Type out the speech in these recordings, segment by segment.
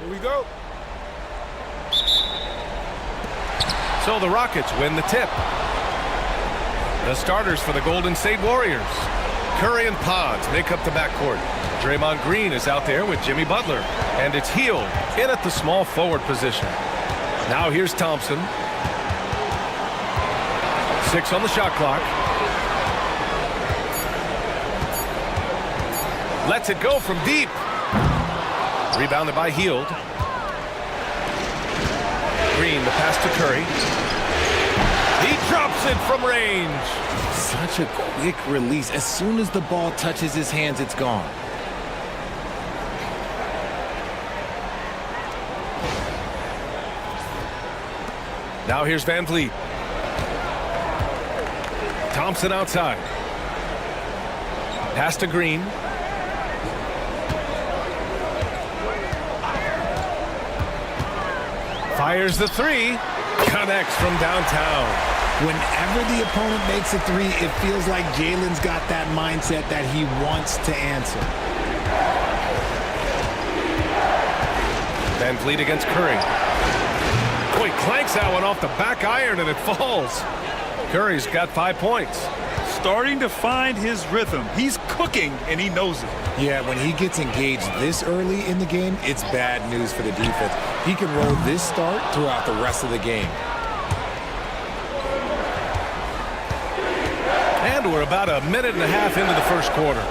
Here we go. So the Rockets win the tip. The starters for the Golden State Warriors. Curry and Pods make up the backcourt. Draymond Green is out there with Jimmy Butler. And it's Hield in at the small forward position. Now here's Thompson. 6 on the shot clock. Lets it go from deep. Rebounded by Hield. Green, the pass to Curry. He drops it from range. Such a quick release. As soon as the ball touches his hands, it's gone. Now here's Van Vliet. Thompson outside. Pass to Green. Fires the three. Connects from downtown. Whenever the opponent makes a three, it feels like Jalen's got that mindset that he wants to answer. Van Vliet against Curry. Oh, he clanks that one off the back iron and it falls. Curry's got 5 points. Starting to find his rhythm. He's cooking, and he knows it. Yeah, when he gets engaged this early in the game, it's bad news for the defense. He can roll this start throughout the rest of the game. And we're about a minute and a half into the first quarter.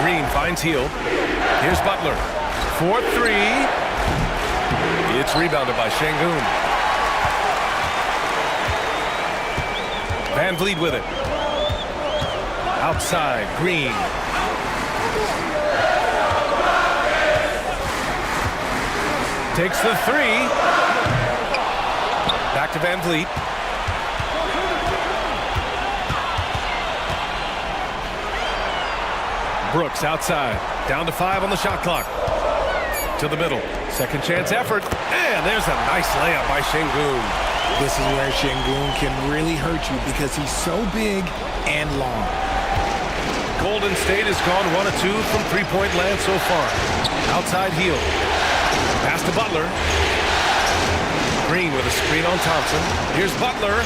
Green finds Hield. Here's Butler. 4-3. It's rebounded by Sengun. Van Vliet with it. Outside, Green. Takes the three. Back to Van Vliet. Brooks outside. Down to 5 on the shot clock. To the middle. Second chance effort. And there's a nice layup by Sengun. This is where Sengun can really hurt you because he's so big and long. Golden State has gone 1 of 2 from three-point land so far. Outside Hield. Pass to Butler. Green with a screen on Thompson. Here's Butler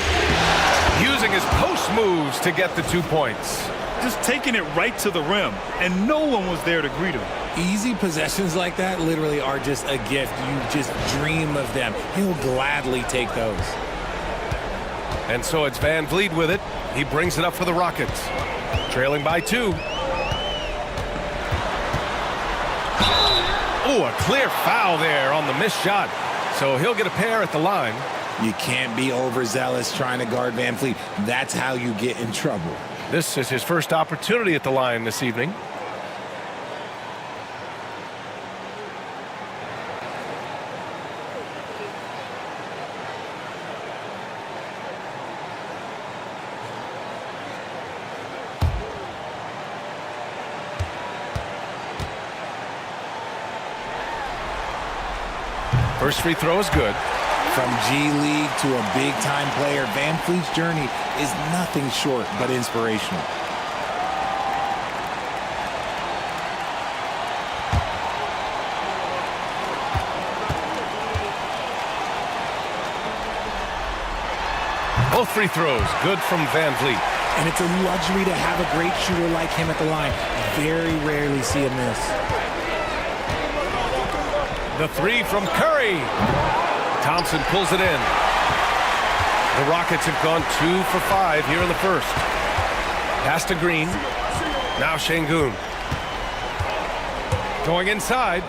using his post moves to get the 2 points. Just taking it right to the rim, and no one was there to greet him. Easy possessions like that literally are just a gift. You just dream of them. He'll gladly take those. And so it's Van Vliet with it. He brings it up for the Rockets. Trailing by 2. Oh, a clear foul there on the missed shot. So he'll get a pair at the line. You can't be overzealous trying to guard Van Vliet. That's how you get in trouble. This is his first opportunity at the line this evening. First free throw is good. From G League to a big-time player, Van Vliet's journey is nothing short but inspirational. Both free throws good from Van Vliet. And it's a luxury to have a great shooter like him at the line. Very rarely see a miss. The three from Curry. Thompson pulls it in. The Rockets have gone 2 for 5 here in the first. Pass to Green. Now Sengun. Going inside.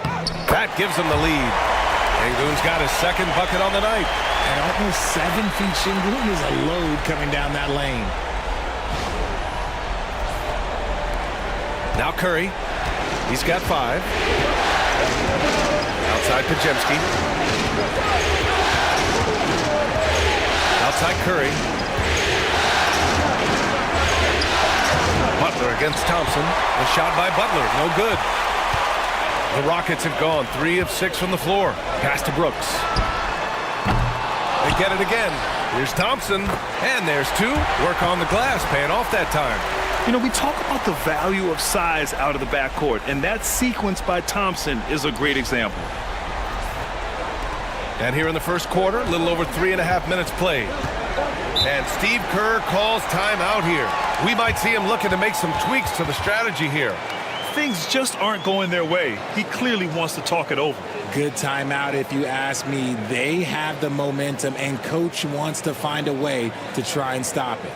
That gives him the lead. Sengun's got his second bucket on the night. At almost 7 feet, Sengun is a load coming down that lane. Now Curry. He's got 5. Outside Pajemski. Outside Curry. Butler against Thompson. The shot by Butler, no good. The Rockets have gone 3 of 6 from the floor. Pass to Brooks. They get it again. Here's Thompson. And there's 2. Work on the glass, paying off that time. You know, we talk about the value of size out of the backcourt, and that sequence by Thompson is a great example. And here in the first quarter, a little over 3.5 minutes played. And Steve Kerr calls timeout here. We might see him looking to make some tweaks to the strategy here. Things just aren't going their way. He clearly wants to talk it over. Good timeout if you ask me. They have the momentum, and coach wants to find a way to try and stop it.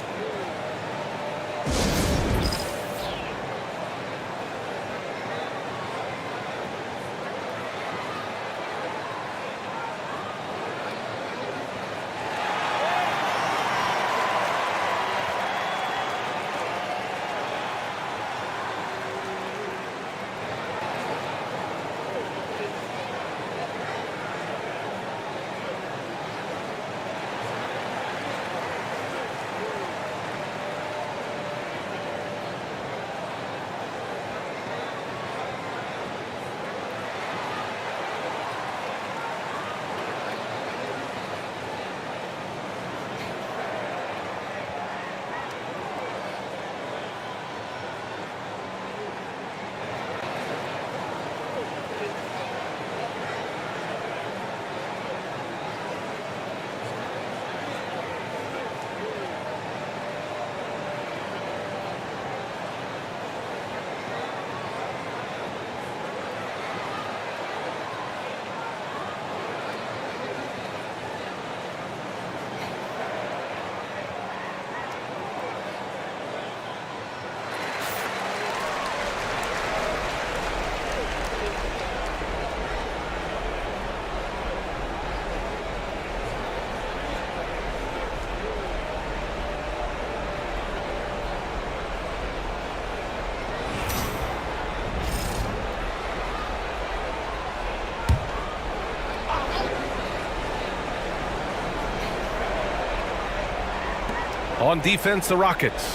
On defense, the Rockets.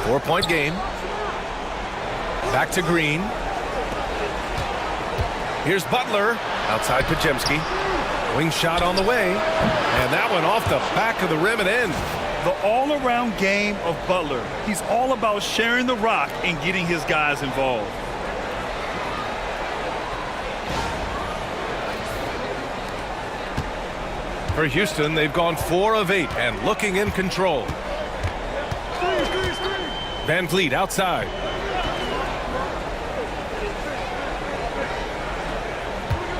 4-point game. Back to Green. Here's Butler. Outside Pajemski. Wing shot on the way. And that one off the back of the rim and in. The all-around game of Butler. He's all about sharing the rock and getting his guys involved. For Houston, they've gone 4 of 8 and looking in control. Van Vliet outside.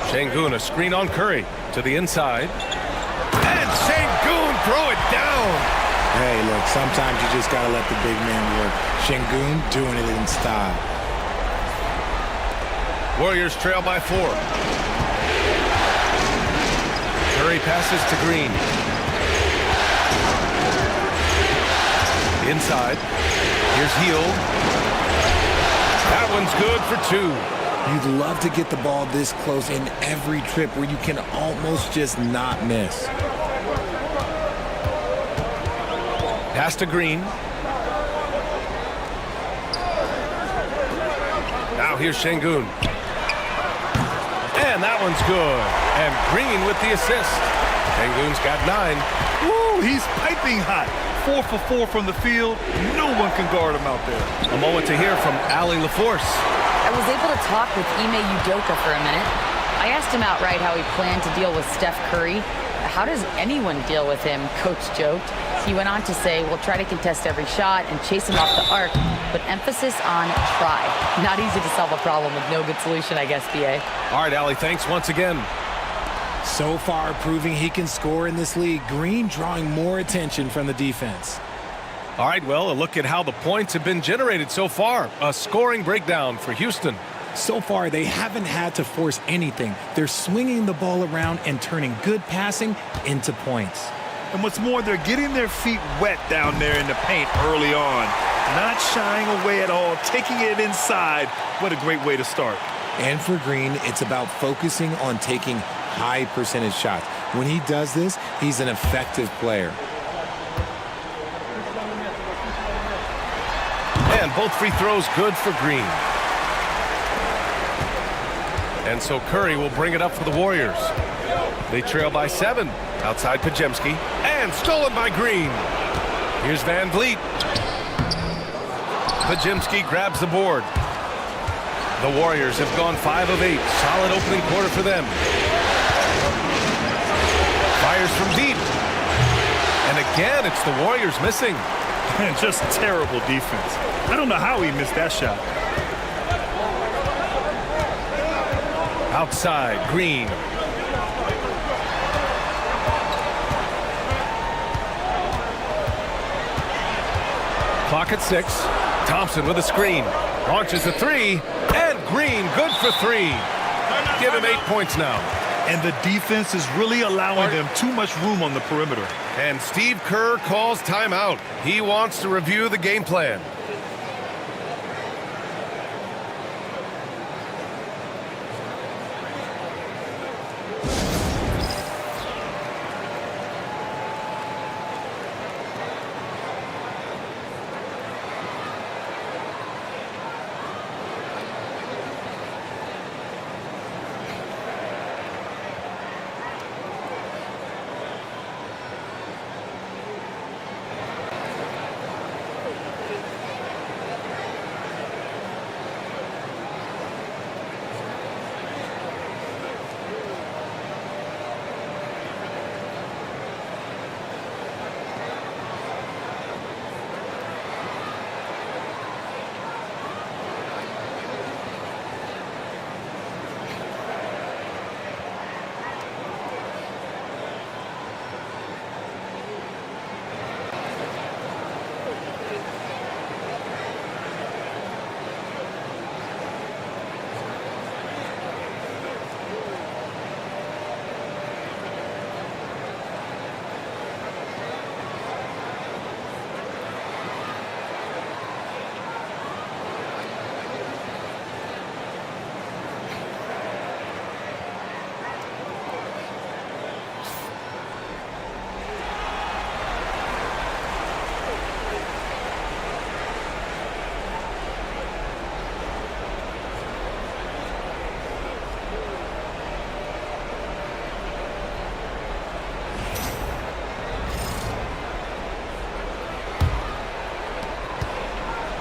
Sengun, a screen on Curry to the inside. And Sengun throw it down. Hey, look, sometimes you just got to let the big man work. Sengun doing it in style. Warriors trail by 4. Curry passes to Green. Inside. Here's Heel. That one's good for 2. You'd love to get the ball this close in every trip where you can almost just not miss. Pass to Green. Now here's Sengun. And that one's good. And Green with the assist. Sengun's got 9. Woo, he's piping hot. 4 for 4 from the field. No one can guard him out there. A moment to hear from Allie LaForce. I was able to talk with Ime Udoka for a minute. I asked him outright how he planned to deal with Steph Curry. How does anyone deal with him, Coach joked. He went on to say, we'll try to contest every shot and chase him off the arc, but emphasis on try. Not easy to solve a problem with no good solution, I guess, BA. All right, Allie, thanks once again. So far, proving he can score in this league. Green drawing more attention from the defense. All right, well, a look at how the points have been generated so far. A scoring breakdown for Houston. So far, they haven't had to force anything. They're swinging the ball around and turning good passing into points. And what's more, they're getting their feet wet down there in the paint early on. Not shying away at all, taking it inside. What a great way to start. And for Green, it's about focusing on taking high percentage shots. When he does this, he's an effective player. And both free throws good for Green. And so Curry will bring it up for the Warriors. They trail by 7. Outside Pajemski. And stolen by Green. Here's Van Vliet. Pajemski grabs the board. The Warriors have gone 5 of 8. Solid opening quarter for them. Fires from deep. And again, it's the Warriors missing. Man, just terrible defense. I don't know how he missed that shot. Outside, Green. Clock at 6. Thompson with a screen. Launches a 3. And Green, good for 3. Give him 8 points now. And the defense is really allowing them too much room on the perimeter. And Steve Kerr calls timeout. He wants to review the game plan.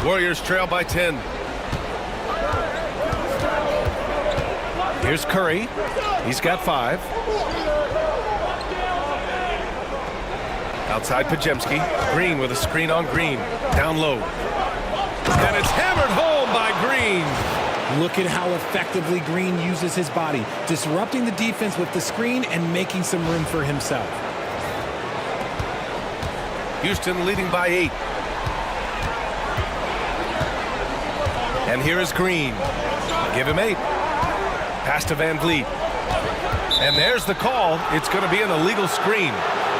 Warriors trail by 10. Here's Curry. He's got 5. Outside Pajemski. Green with a screen on Green. Down low. And it's hammered home by Green. Look at how effectively Green uses his body, disrupting the defense with the screen and making some room for himself. Houston leading by 8. And here is Green. Give him 8. Pass to Van Vliet. And there's the call. It's going to be an illegal screen.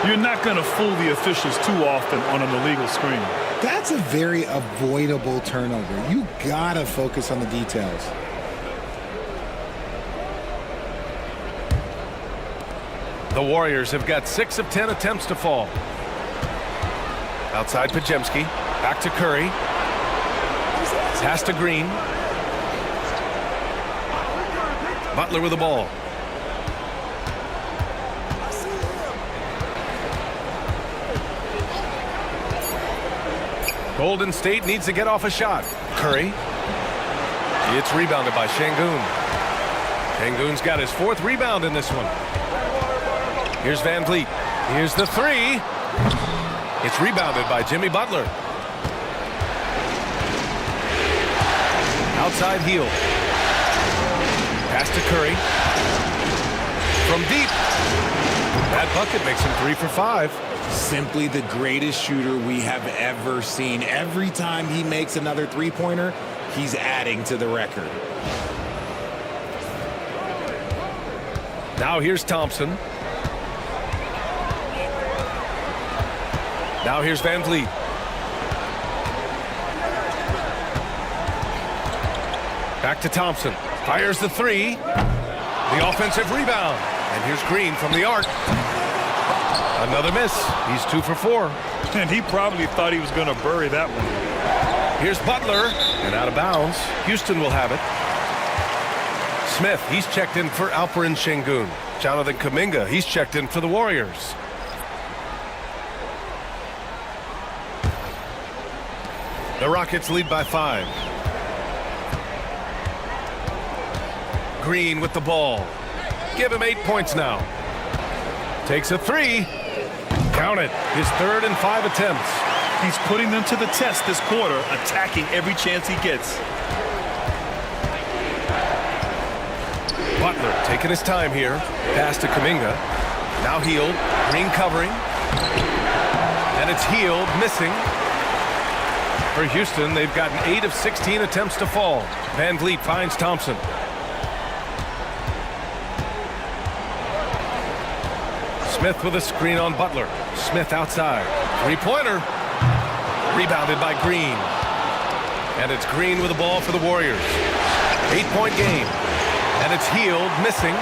You're not going to fool the officials too often on an illegal screen. That's a very avoidable turnover. You gotta focus on the details. The Warriors have got 6 of 10 attempts to fall. Outside Pajemski. Back to Curry. Pass to Green. Butler with the ball. Golden State needs to get off a shot. Curry. It's rebounded by Sengun. Sengun's got his 4th rebound in this one. Here's Van Vliet. Here's the 3. It's rebounded by Jimmy Butler. Outside heel. Pass to Curry. From deep. That bucket makes him 3 for 5. Simply the greatest shooter we have ever seen. Every time he makes another three-pointer, he's adding to the record. Now here's Thompson. Now here's Van Vliet. Back to Thompson. Fires the 3. The offensive rebound. And here's Green from the arc. Another miss. He's 2 for 4. And he probably thought he was going to bury that one. Here's Butler. And out of bounds. Houston will have it. Smith, he's checked in for Alperen Sengun. Jonathan Kuminga, he's checked in for the Warriors. The Rockets lead by 5. Green with the ball. Give him 8 points now. Takes a 3. Count it. His 3rd and 5 attempts. He's putting them to the test this quarter, attacking every chance he gets. Butler taking his time here. Pass to Kuminga. Now Hield. Green covering. And it's Hield missing. For Houston, they've gotten 8 of 16 attempts to fall. Van Vliet finds Thompson. Smith with a screen on Butler. Smith outside. Three-pointer. Rebounded by Green. And it's Green with the ball for the Warriors. 8-point game. And it's Hield missing.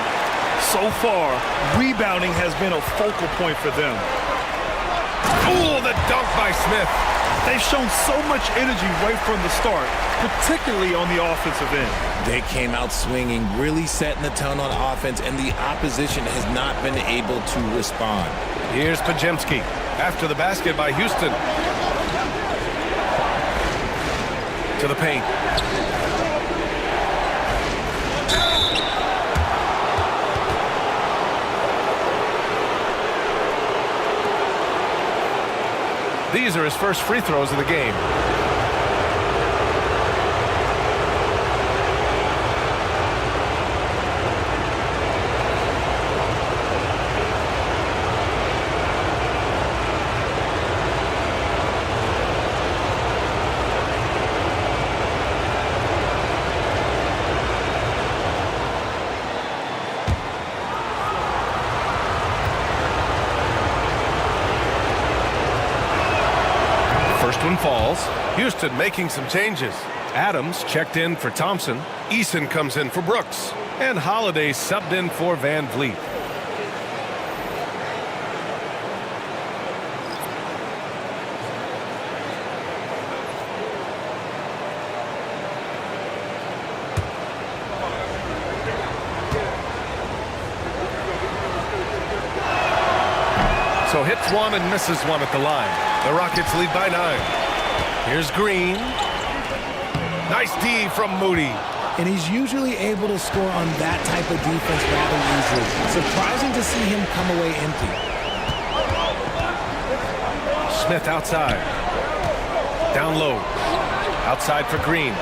So far, rebounding has been a focal point for them. Ooh, the dunk by Smith. They've shown so much energy right from the start, particularly on the offensive end. They came out swinging, really setting the tone on offense, and the opposition has not been able to respond. Here's Pajemski after the basket by Houston. To the paint. These are his first free throws of the game. One falls. Houston making some changes. Adams checked in for Thompson. Eason comes in for Brooks. And Holiday subbed in for Van Vliet. So hits one and misses one at the line. The Rockets lead by 9. Here's Green. Nice D from Moody. And he's usually able to score on that type of defense rather easily. Surprising to see him come away empty. Smith outside. Down low. Outside for Green.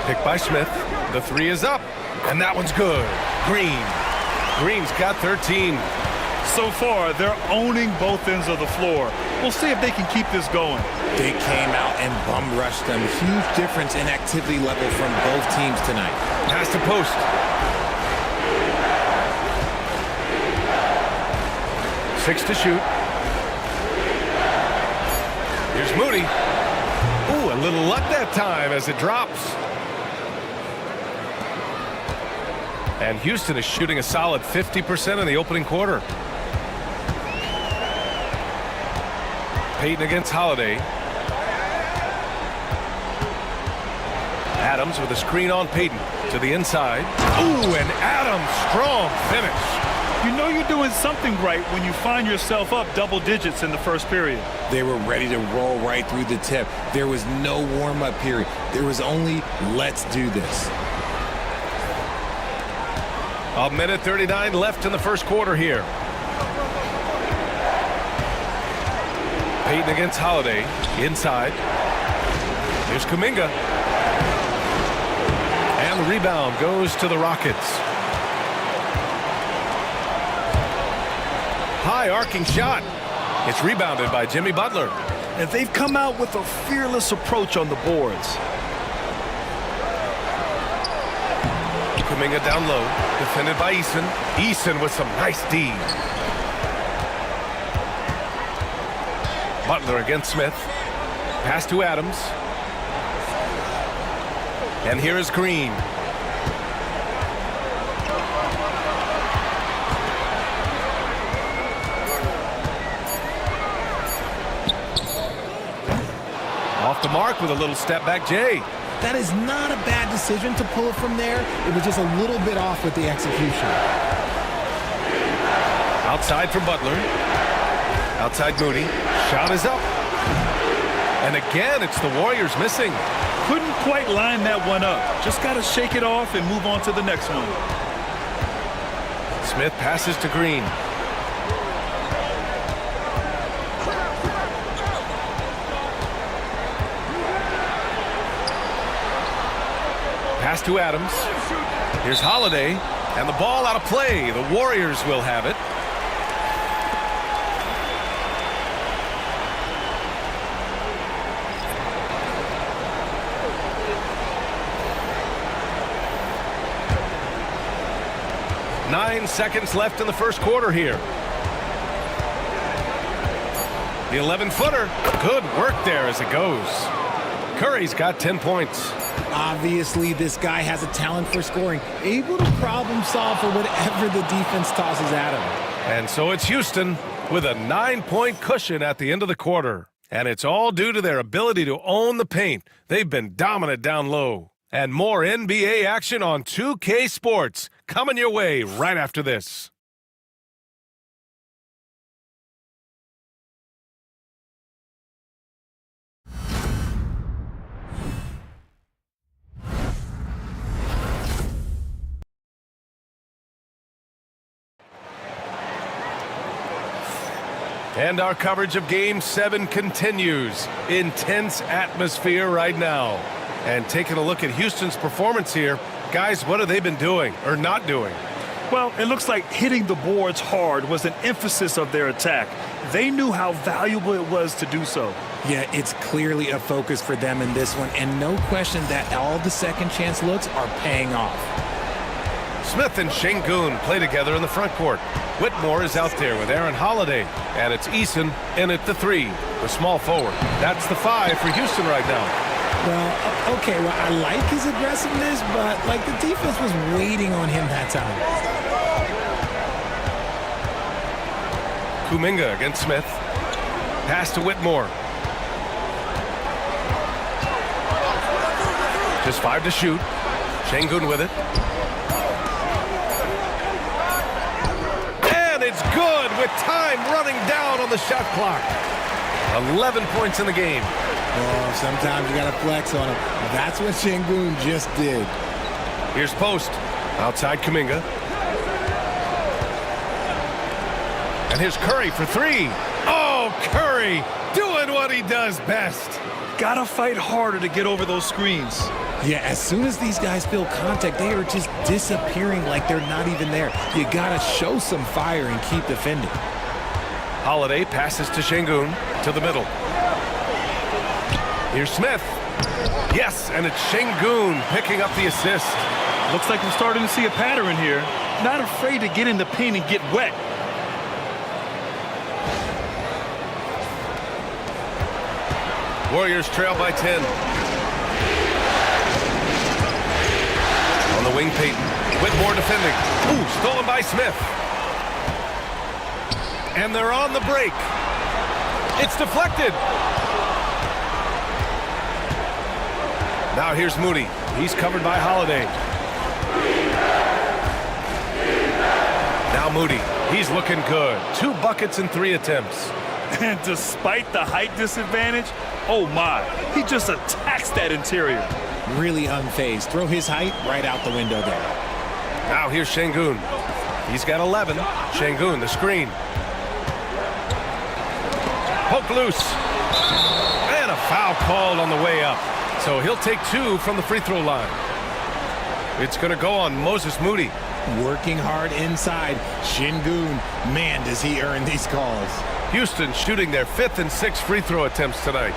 Picked by Smith. The 3 is up. And that one's good. Green's got 13. So far, they're owning both ends of the floor. We'll see if they can keep this going. They came out and bum rushed them. Huge difference in activity level from both teams tonight. Pass to post. Six to shoot. Here's Moody. Ooh, a little luck that time as it drops. And Houston is shooting a solid 50% in the opening quarter. Payton against Holiday. Adams with a screen on Payton to the inside. Ooh, and Adams, strong finish. You know you're doing something right when you find yourself up double digits in the first period. They were ready to roll right through the tip. There was no warm-up period. There was only, let's do this. A minute 39 left in the first quarter here. Payton against Holiday. Inside. Here's Kuminga. And the rebound goes to the Rockets. High arcing shot. It's rebounded by Jimmy Butler. And they've come out with a fearless approach on the boards. Kuminga down low. Defended by Eason. Eason with some nice D. Butler against Smith. Pass to Adams. And here is Green. Off the mark with a little step back Jay. That is not a bad decision to pull it from there. It was just a little bit off with the execution. Outside for Butler. Outside Moody. Shot is up. And again, it's the Warriors missing. Couldn't quite line that one up. Just got to shake it off and move on to the next one. Smith passes to Green. Pass to Adams. Here's Holiday, and the ball out of play. The Warriors will have it. Nine seconds left in the first quarter here. The 11-footer. Good work there as it goes. Curry's got 10 points. Obviously, this guy has a talent for scoring, able to problem solve for whatever the defense tosses at him. And so it's Houston with a 9-point cushion at the end of the quarter. And it's all due to their ability to own the paint. They've been dominant down low. And more NBA action on 2K Sports coming your way right after this. And our coverage of Game 7 continues. Intense atmosphere right now. And taking a look at Houston's performance here, guys, what have they been doing or not doing? Well, it looks like hitting the boards hard was an emphasis of their attack. They knew how valuable it was to do so. Yeah, it's clearly a focus for them in this one, and no question that all the second chance looks are paying off. Smith and Sengun play together in the front court. Whitmore is out there with Aaron Holiday, and it's Eason in at the 3, the small forward. That's the 5 for Houston right now. Well, okay, well, I like his aggressiveness, but, like, the defense was waiting on him that time. Kuminga against Smith. Pass to Whitmore. Just 5 to shoot. Sengun with it. And it's good with time running down on the shot clock. 11 points in the game. Oh, sometimes you got to flex on him. That's what Sengun just did. Here's Post. Outside Kuminga. And here's Curry for 3. Oh, Curry doing what he does best. Gotta fight harder to get over those screens. Yeah, as soon as these guys feel contact, they are just disappearing like they're not even there. You got to show some fire and keep defending. Holiday passes to Sengun to the middle. Here's Smith. Yes, and it's Sengun picking up the assist. Looks like we're starting to see a pattern here. Not afraid to get in the paint and get wet. Warriors trail by 10. On the wing, Peyton. Whitmore defending. Ooh, stolen by Smith. And they're on the break. It's deflected. Now here's Moody. He's covered by Holiday. Now Moody. He's looking good. 2 buckets in 3 attempts. And despite the height disadvantage, oh my, he just attacks that interior. Really unfazed. Throw his height right out the window there. Now here's Sengun. He's got 11. Sengun, the screen. Poke loose. And a foul called on the way up. So he'll take 2 from the free throw line. It's going to go on Moses Moody. Working hard inside. Sengun, man, does he earn these calls. Houston shooting their 5th and 6th free throw attempts tonight.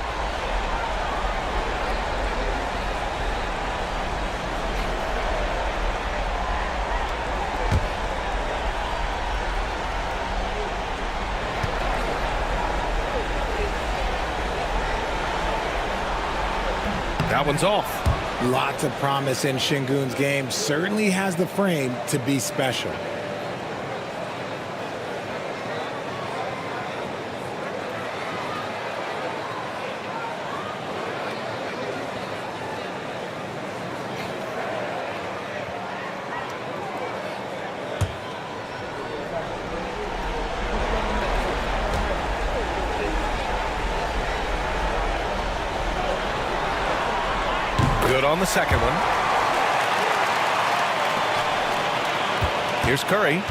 That one's off. Lots of promise in Sengun's game. Certainly has the frame to be special. on the second one. Here's Curry.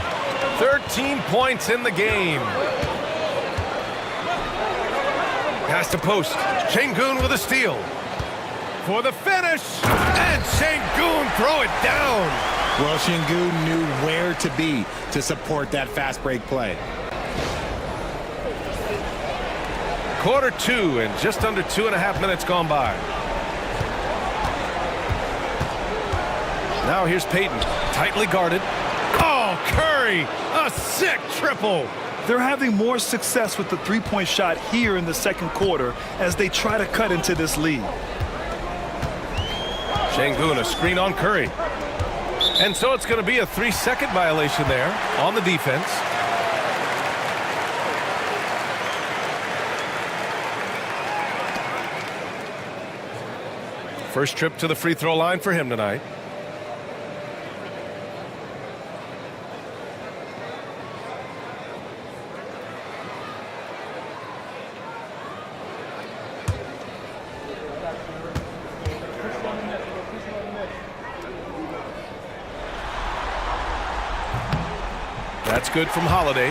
13 points in the game. Pass to post. Sengun with a steal. For the finish. And Sengun throw it down. Well, Sengun knew where to be to support that fast break play. Quarter two and just under 2.5 minutes gone by. Now here's Payton. Tightly guarded. Oh, Curry! A sick triple! They're having more success with the three-point shot here in the second quarter as they try to cut into this lead. Sengun, a screen on Curry. And so it's going to be a 3-second violation there on the defense. First trip to the free throw line for him tonight. That's good from Holiday.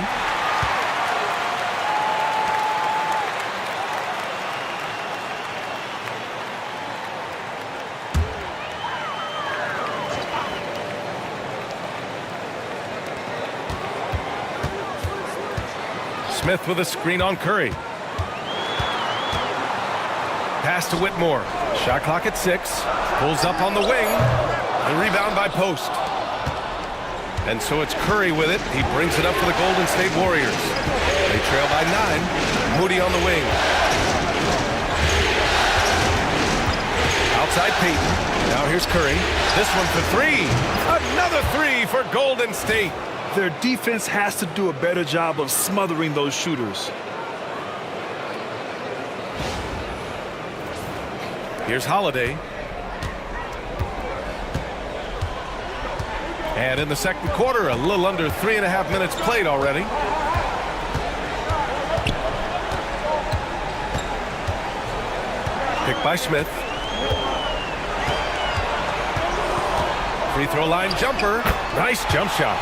Smith with a screen on Curry. Pass to Whitmore. Shot clock at 6. Pulls up on the wing. The rebound by Post. And so it's Curry with it. He brings it up for the Golden State Warriors. They trail by 9. Moody on the wing. Outside Payton. Now here's Curry. This one for 3. Another 3 for Golden State. Their defense has to do a better job of smothering those shooters. Here's Holiday. And in the second quarter, a little under 3.5 minutes played already. Picked by Smith. Free throw line jumper. Nice jump shot.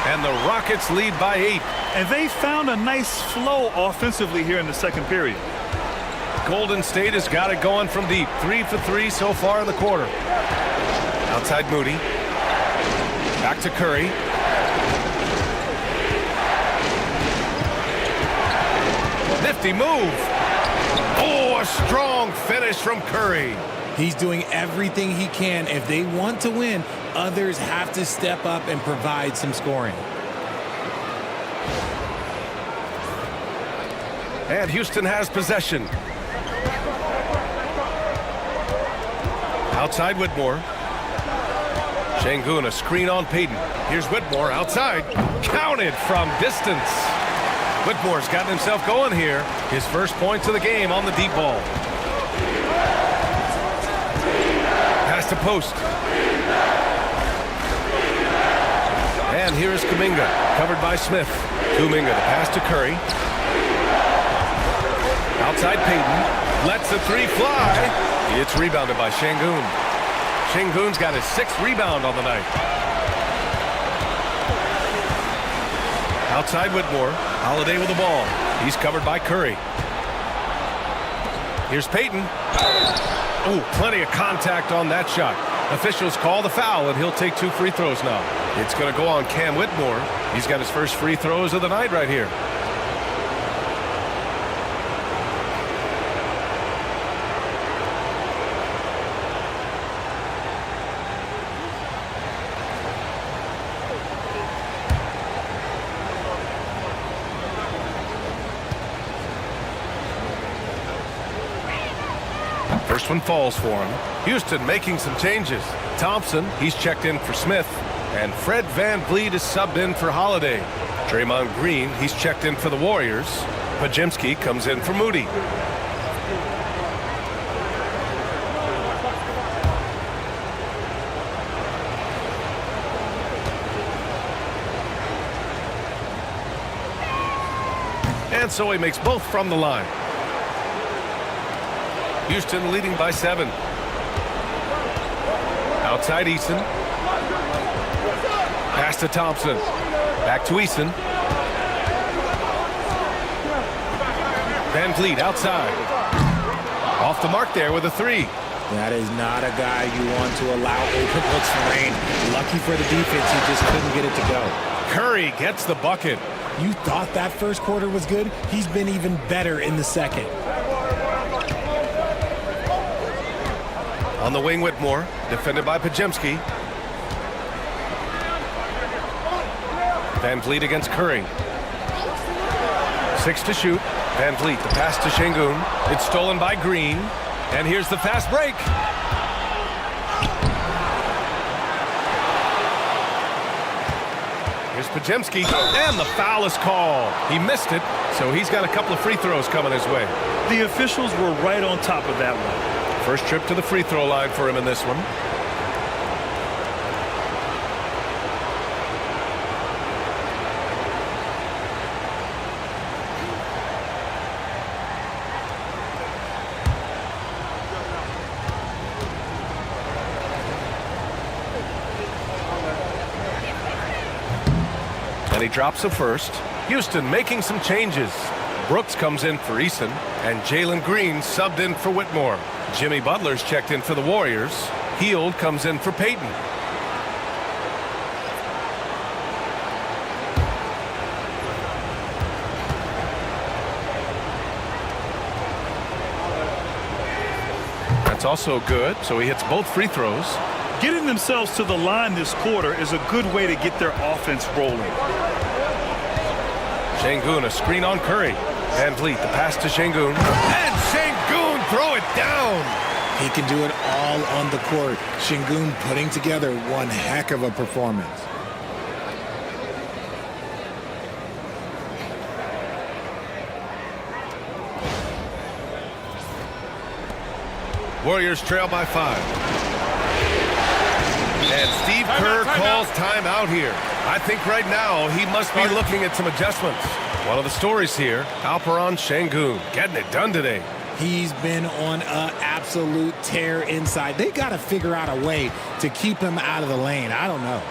And the Rockets lead by 8. And they found a nice flow offensively here in the second period. Golden State has got it going from deep. 3 for 3 so far in the quarter. Outside Moody. Back to Curry. Nifty move. Oh, a strong finish from Curry. He's doing everything he can. If they want to win, others have to step up and provide some scoring. And Houston has possession. Outside Whitmore. Sengun, a screen on Payton. Here's Whitmore outside. Counted from distance. Whitmore's gotten himself going here. His first points of the game on the deep ball. Pass to post. And here's Kuminga, covered by Smith. Kuminga, the pass to Curry. Outside Payton. Lets the 3 fly. It's rebounded by Sengun. Sengun's got his 6th rebound on the night. Outside Whitmore. Holiday with the ball. He's covered by Curry. Here's Payton. Oh, plenty of contact on that shot. Officials call the foul, and he'll take 2 free throws now. It's going to go on Cam Whitmore. He's got his first free throws of the night right here. First one falls for him. Houston making some changes. Thompson, he's checked in for Smith. And Fred VanVleet is subbed in for Holiday. Draymond Green, he's checked in for the Warriors. Pajemski comes in for Moody. And so he makes both from the line. Houston leading by 7. Outside Eason. Pass to Thompson. Back to Eason. Van Vliet outside. Off the mark there with a three. That is not a guy you want to allow open looks for rain. Lucky for the defense, he just couldn't get it to go. Curry gets the bucket. You thought that first quarter was good? He's been even better in the second. On the wing, Whitmore, defended by Pajemski. Van Vliet against Curry. 6 to shoot. Van Vliet, the pass to Sengun. It's stolen by Green. And here's the fast break. Here's Pajemski, and the foul is called. He missed it, so he's got a couple of free throws coming his way. The officials were right on top of that one. First trip to the free throw line for him in this one. And he drops the first. Houston making some changes. Brooks comes in for Eason, and Jalen Green subbed in for Whitmore. Jimmy Butler's checked in for the Warriors. Hield comes in for Payton. That's also good, so he hits both free throws. Getting themselves to the line this quarter is a good way to get their offense rolling. Sengun, a screen on Curry. Van Vliet, the pass to Sengun. And Sengun, throw it down. He can do it all on the court. Sengun putting together one heck of a performance. Warriors trail by 5. And Steve Kerr calls timeout here. I think right now he must be looking at some adjustments. One of the stories here, Alperon Sengun getting it done today. He's been on an absolute tear inside. They got to figure out a way to keep him out of the lane. I don't know.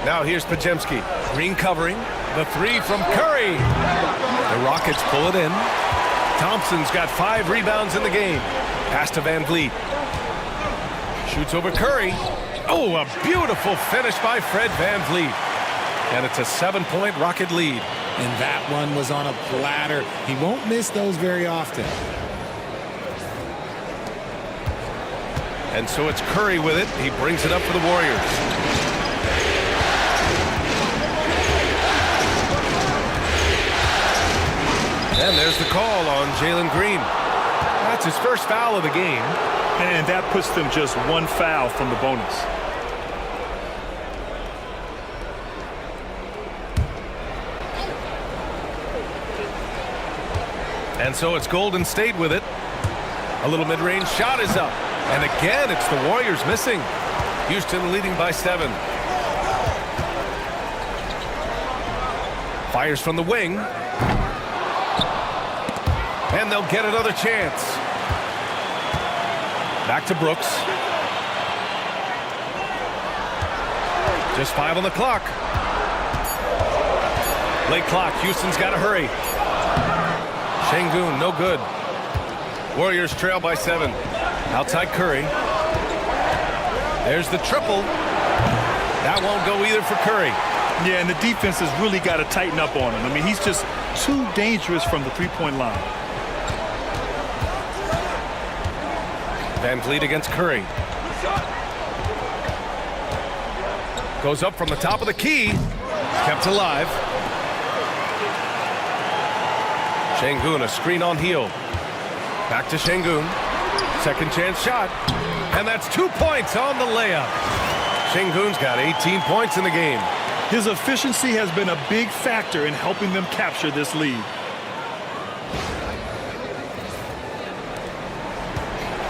Now here's Pajemski. Green covering. The three from Curry. The Rockets pull it in. Thompson's got 5 rebounds in the game. Pass to Van Vliet. Shoots over Curry. Oh, a beautiful finish by Fred Van Vliet. And it's a 7-point Rocket lead. And that one was on a platter. He won't miss those very often. And so it's Curry with it. He brings it up for the Warriors. And there's the call on Jalen Green. That's his first foul of the game. And that puts them just one foul from the bonus. And so it's Golden State with it. A little mid-range shot is up. And again, it's the Warriors missing. Houston leading by 7. Fires from the wing. And they'll get another chance. Back to Brooks. Just 5 on the clock. Late clock. Houston's got to hurry. Sengun, no good. Warriors trail by 7. Outside Curry. There's the triple. That won't go either for Curry. Yeah, and the defense has really got to tighten up on him. I mean, he's just too dangerous from the three-point line. Van Vliet against Curry. Goes up from the top of the key. Kept alive. Sengun, a screen on heel. Back to Sengun. Second chance shot. And that's 2 points on the layup. Sengun's got 18 points in the game. His efficiency has been a big factor in helping them capture this lead.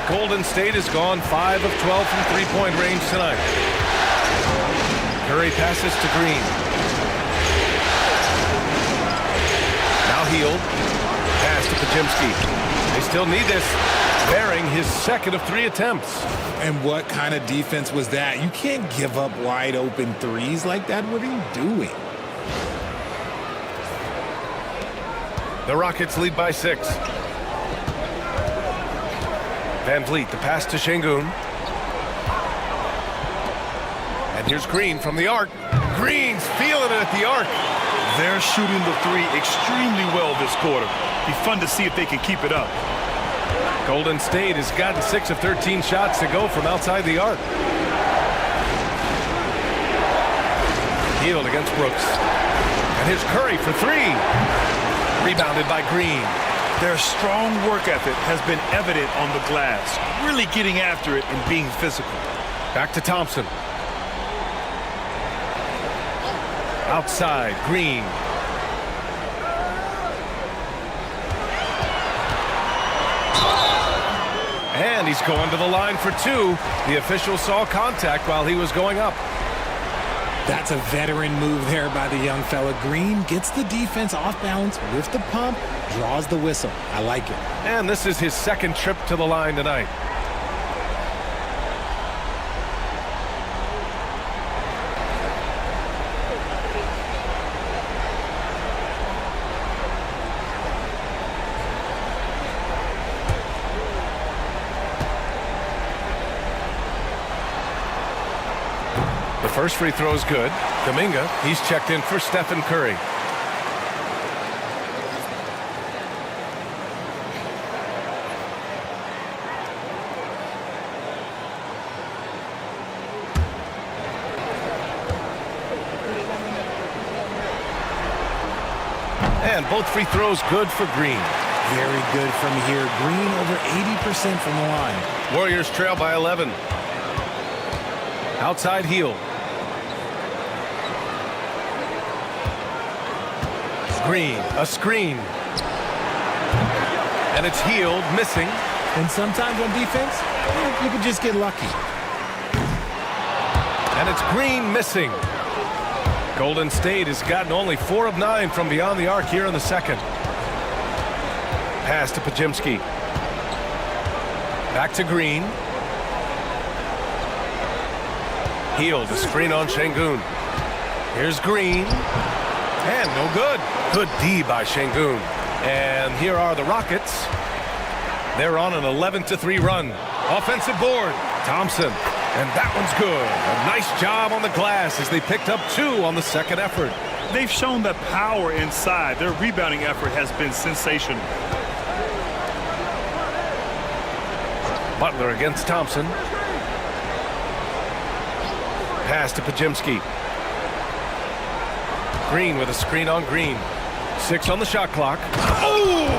Golden State has gone 5 of 12 from three-point range tonight. Curry passes to Green. Now Hield. Pass to Pajimski. They still need this. Bearing his second of 3 attempts. And what kind of defense was that? You can't give up wide open threes like that. What are you doing? The Rockets lead by 6. Van Vliet, the pass to Sengun. And here's Green from the arc. Green's feeling it at the arc. They're shooting the three extremely well this quarter. Be fun to see if they can keep it up. Golden State has gotten 6 of 13 shots to go from outside the arc. Hield against Brooks. And here's Curry for 3. Rebounded by Green. Their strong work ethic has been evident on the glass, really getting after it and being physical. Back to Thompson. Outside, Green. And he's going to the line for 2. The official saw contact while he was going up. That's a veteran move there by the young fella. Green gets the defense off balance with the pump, draws the whistle. I like it. And this is his second trip to the line tonight. The first free throw is good. Kuminga, he's checked in for Stephen Curry. And both free throws good for Green. Very good from here. Green over 80% from the line. Warriors trail by 11. Outside heel. Green, a screen. And it's Hield, missing. And sometimes on defense, you can just get lucky. And it's Green missing. Golden State has gotten only 4 of 9 from beyond the arc here in the second. Pass to Pajimski. Back to Green. Hield, a screen on Sengun. Here's Green. And no good. Good D by Sengun. And here are the Rockets. They're on an 11-3 run. Offensive board. Thompson. And that one's good. A nice job on the glass as they picked up 2 on the second effort. They've shown the power inside. Their rebounding effort has been sensational. Butler against Thompson. Pass to Pajimski. Green with a screen on Green. 6 on the shot clock. Oh!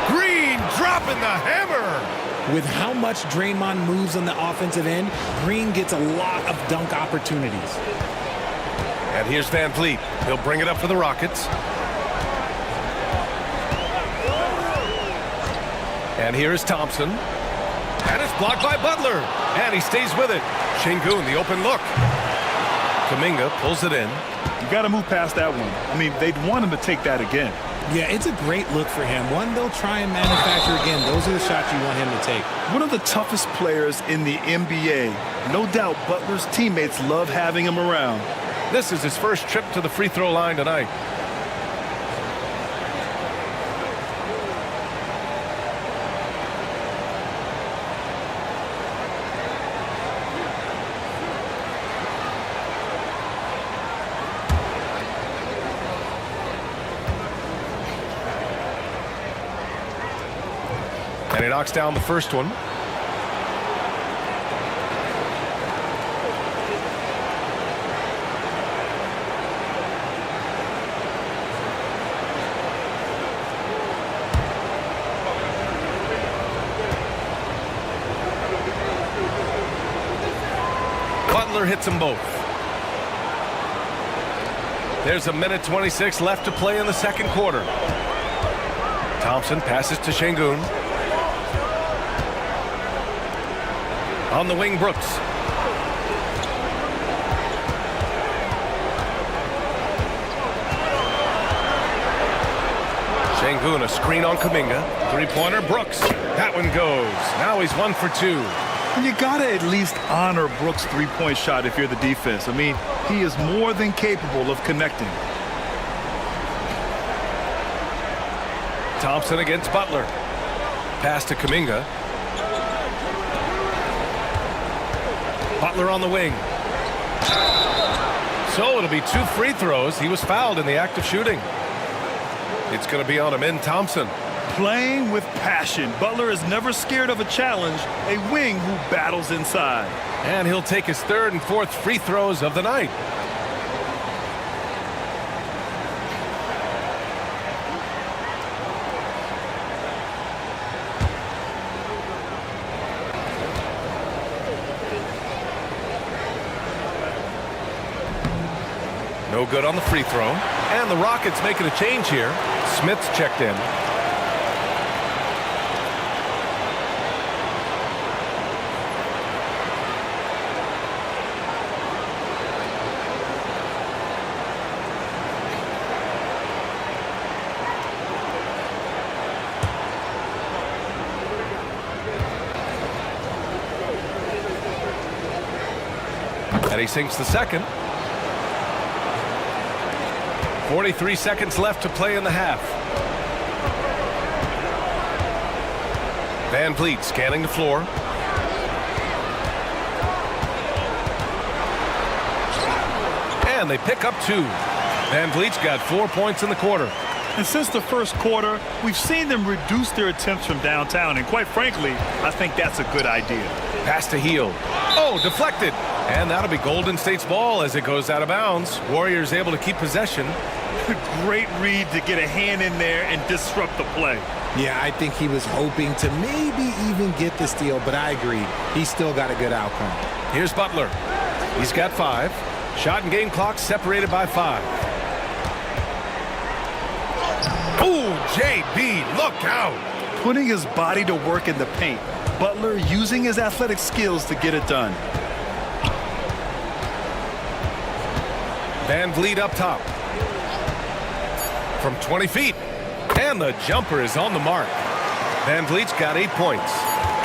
Green dropping the hammer! With how much Draymond moves on the offensive end, Green gets a lot of dunk opportunities. And here's Van Vliet. He'll bring it up for the Rockets. And here is Thompson. And it's blocked by Butler. And he stays with it. Sengun, the open look. Kuminga pulls it in. You got to move past that one. I mean, they'd want him to take that again. Yeah, it's a great look for him. One they'll try and manufacture again. Those are the shots you want him to take. One of the toughest players in the NBA. No doubt Butler's teammates love having him around. This is his first trip to the free throw line tonight. And he knocks down the first one. Butler hits them both. There's a minute 26 left to play in the second quarter. Thompson passes to Sengun. On the wing, Brooks. Sengun, a screen on Kuminga. Three-pointer, Brooks. That one goes. Now he's 1 for 2. And you got to at least honor Brooks' three-point shot if you're the defense. I mean, he is more than capable of connecting. Thompson against Butler. Pass to Kuminga. Butler on the wing. So it'll be 2 free throws. He was fouled in the act of shooting. It's going to be on him in Thompson. Playing with passion. Butler is never scared of a challenge. A wing who battles inside. And he'll take his 3rd and 4th free throws of the night. No good on the free throw. And the Rockets making a change here. Smith's checked in. And he sinks the second. 43 seconds left to play in the half. Van Vliet scanning the floor. And they pick up 2. Van Vliet's got 4 points in the quarter. And since the first quarter, we've seen them reduce their attempts from downtown. And quite frankly, I think that's a good idea. Pass to Heel. Oh, deflected. And that'll be Golden State's ball as it goes out of bounds. Warriors able to keep possession. Great read to get a hand in there and disrupt the play. Yeah, I think he was hoping to maybe even get the steal, but I agree. He still got a good outcome. Here's Butler. He's got 5. Shot and game clock separated by 5. Oh, JB, look out. Putting his body to work in the paint. Butler using his athletic skills to get it done. Van Vliet up top. From 20 feet. And the jumper is on the mark. Van Vliet's got 8 points.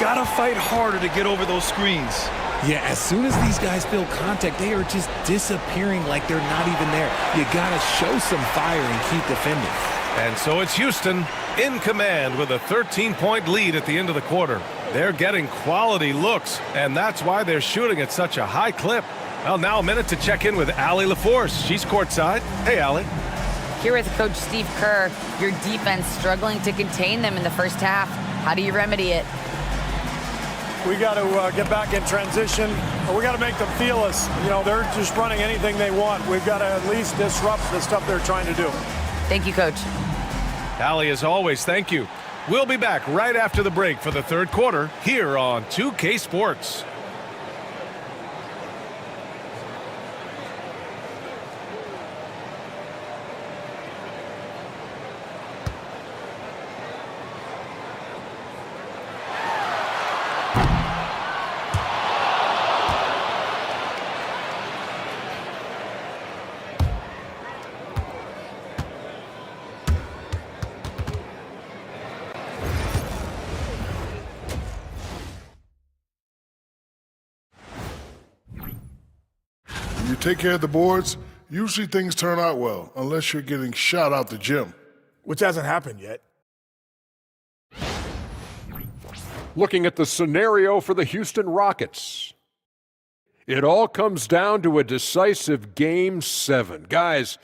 Gotta fight harder to get over those screens. Yeah, as soon as these guys feel contact, they are just disappearing like they're not even there. You gotta show some fire and keep defending. And so it's Houston in command with a 13-point lead at the end of the quarter. They're getting quality looks, and that's why they're shooting at such a high clip. Well, now a minute to check in with Allie LaForce. She's courtside. Hey, Allie. Here with Coach Steve Kerr, your defense struggling to contain them in the first half. How do you remedy it? We got to get back in transition. We got to make them feel us. You know, they're just running anything they want. We've got to at least disrupt the stuff they're trying to do. Thank you, Coach. Allie, as always, thank you. We'll be back right after the break for the third quarter here on 2K Sports. You take care of the boards, usually things turn out well, unless you're getting shot out the gym. Which hasn't happened yet. Looking at the scenario for the Houston Rockets. It all comes down to a decisive Game 7. Guys,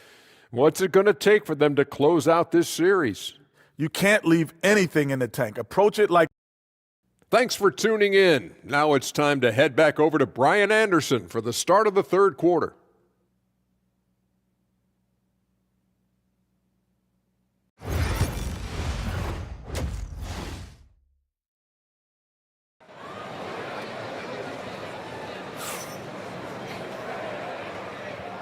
what's it going to take for them to close out this series? You can't leave anything in the tank. Approach it like... Thanks for tuning in. Now it's time to head back over to Brian Anderson for the start of the third quarter.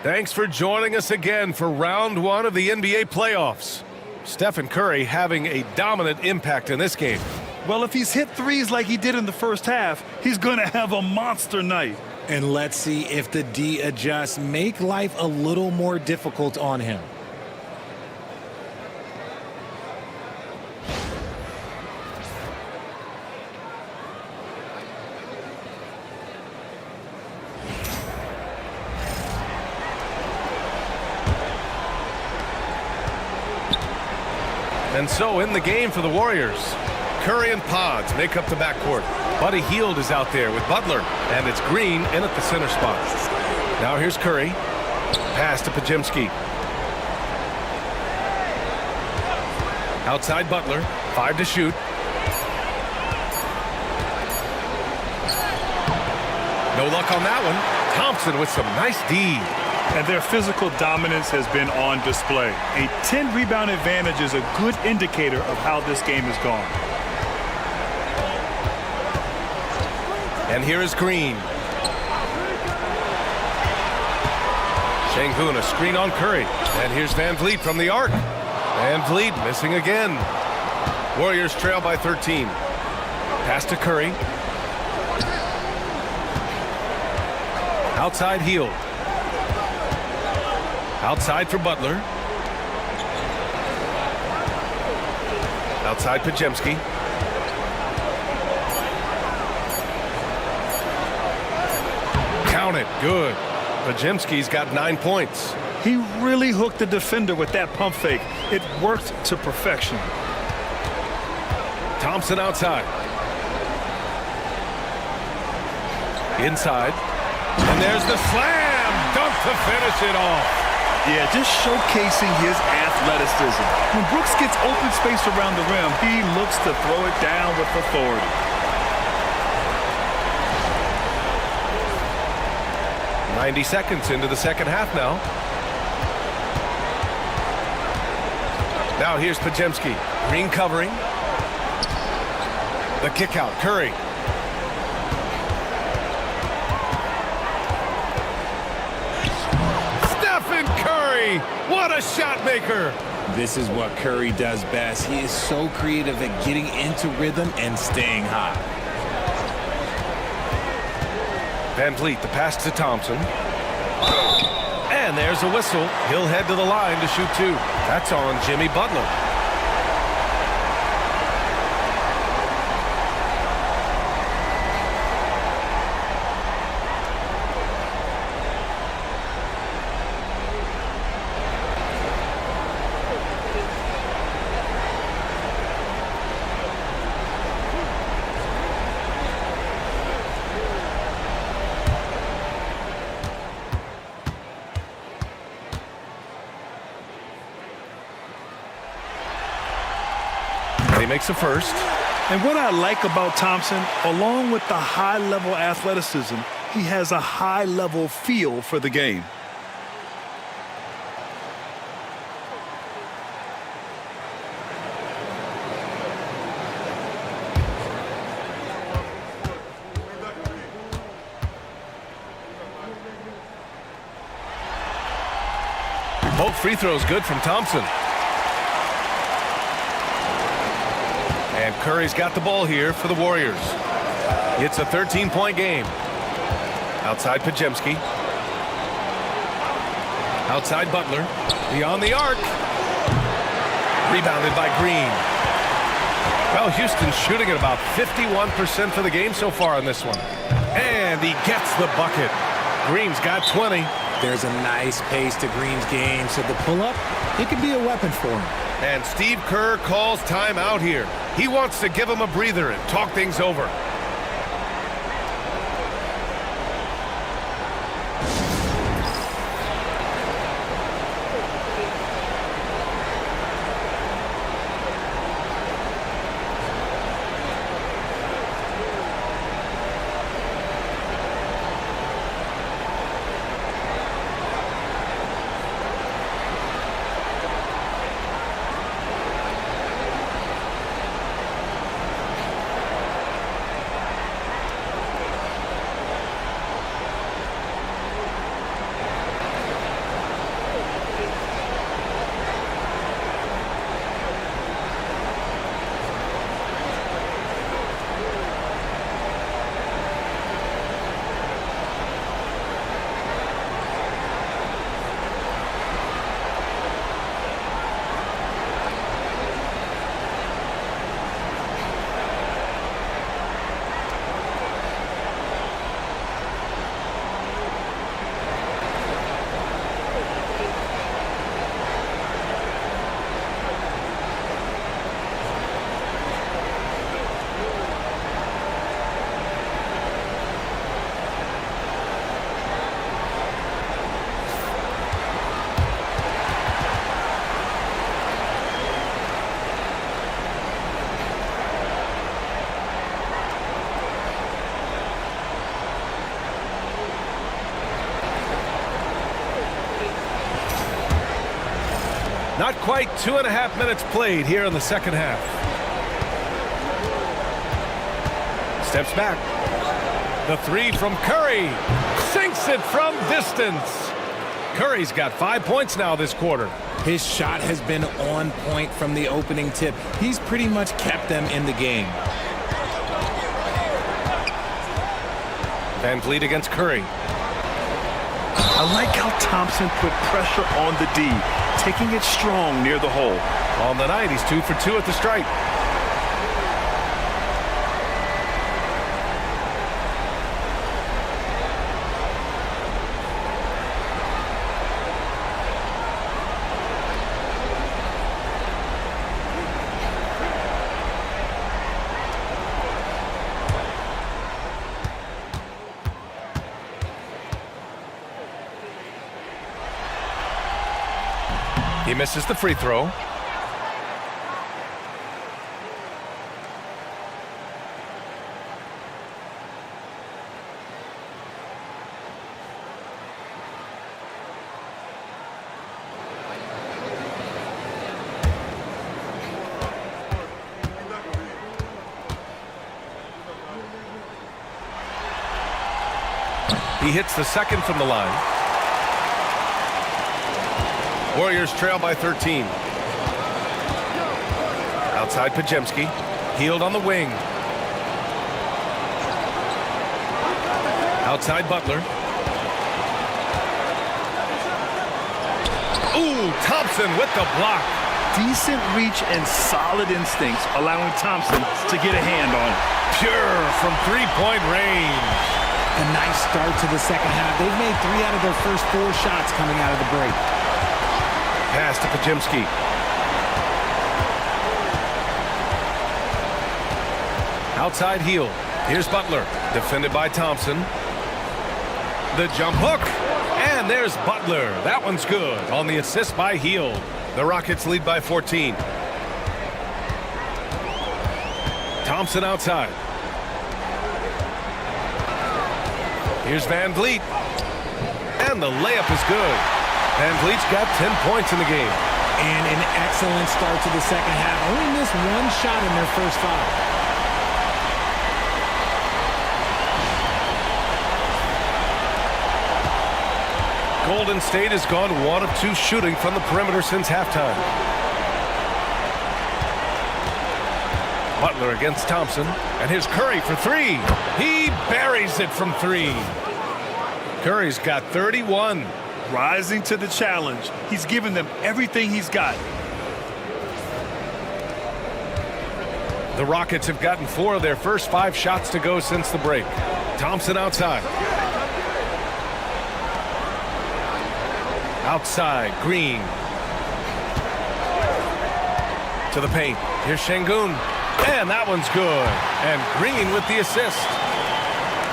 Thanks for joining us again for round one of the NBA playoffs. Stephen Curry having a dominant impact in this game. Well, if he's hit threes like he did in the first half, he's going to have a monster night. And let's see if the D adjusts, make life a little more difficult on him. And so in the game for the Warriors, Curry and Pods make up the backcourt. Buddy Hield is out there with Butler, and it's Green in at the center spot. Now here's Curry. Pass to Pajemski. Outside Butler, 5 to shoot. No luck on that one. Thompson with some nice D. And their physical dominance has been on display. A 10-rebound advantage is a good indicator of how this game has gone. And here is Green. Sengun, a screen on Curry. And here's Van Vliet from the arc. Van Vliet missing again. Warriors trail by 13. Pass to Curry. Outside Hield. Outside for Butler. Outside Pajemski. Count it. Good. Pajemski's got 9 points. He really hooked the defender with that pump fake. It worked to perfection. Thompson outside. Inside. And there's the slam dunk to finish it off. Yeah, just showcasing his athleticism. When Brooks gets open space around the rim, he looks to throw it down with authority. 90 seconds into the second half now. Now here's Pajemski. Green covering. The kick out. Curry. Stephen Curry. What a shot maker. This is what Curry does best. He is so creative at getting into rhythm and staying hot. Van Vliet, the pass to Thompson. And there's a whistle. He'll head to the line to shoot 2. That's on Jimmy Butler. He makes a first. And what I like about Thompson, along with the high-level athleticism, he has a high-level feel for the game. Both free throws good from Thompson. And Curry's got the ball here for the Warriors. It's a 13-point game. Outside Pajemski. Outside Butler. Beyond the arc. Rebounded by Green. Well, Houston's shooting at about 51% for the game so far in this one. And he gets the bucket. Green's got 20. There's a nice pace to Green's game, so the pull-up, it could be a weapon for him. And Steve Kerr calls timeout here. He wants to give him a breather and talk things over. Not quite 2.5 minutes played here in the second half. Steps back. The three from Curry. Sinks it from distance. Curry's got 5 points now this quarter. His shot has been on point from the opening tip. He's pretty much kept them in the game. Van Vliet against Curry. I like how Thompson put pressure on the D, taking it strong near the hole. On the night, he's 2 for 2 at the stripe. He misses the free throw. He hits the second from the line. Warriors trail by 13. Outside Pajemski. Healed on the wing. Outside Butler. Ooh, Thompson with the block. Decent reach and solid instincts, allowing Thompson to get a hand on it. Pure from three-point range. A nice start to the second half. They've made 3 out of their first 4 shots coming out of the break. Pass to Pajemski. Outside heel. Here's Butler. Defended by Thompson. The jump hook. And there's Butler. That one's good on the assist by Heel. The Rockets lead by 14. Thompson outside. Here's Van Vliet. And the layup is good. Van Vliet's got 10 points in the game. And an excellent start to the second half. Only missed 1 shot in their first 5. Golden State has gone 1 of 2 shooting from the perimeter since halftime. Butler against Thompson, and here's Curry for 3. He buries it from 3. Curry's got 31. Rising to the challenge. He's given them everything he's got. The Rockets have gotten 4 of their first 5 shots to go since the break. Thompson outside. Outside, Green. To the paint. Here's Sengun. And that one's good. And Green with the assist.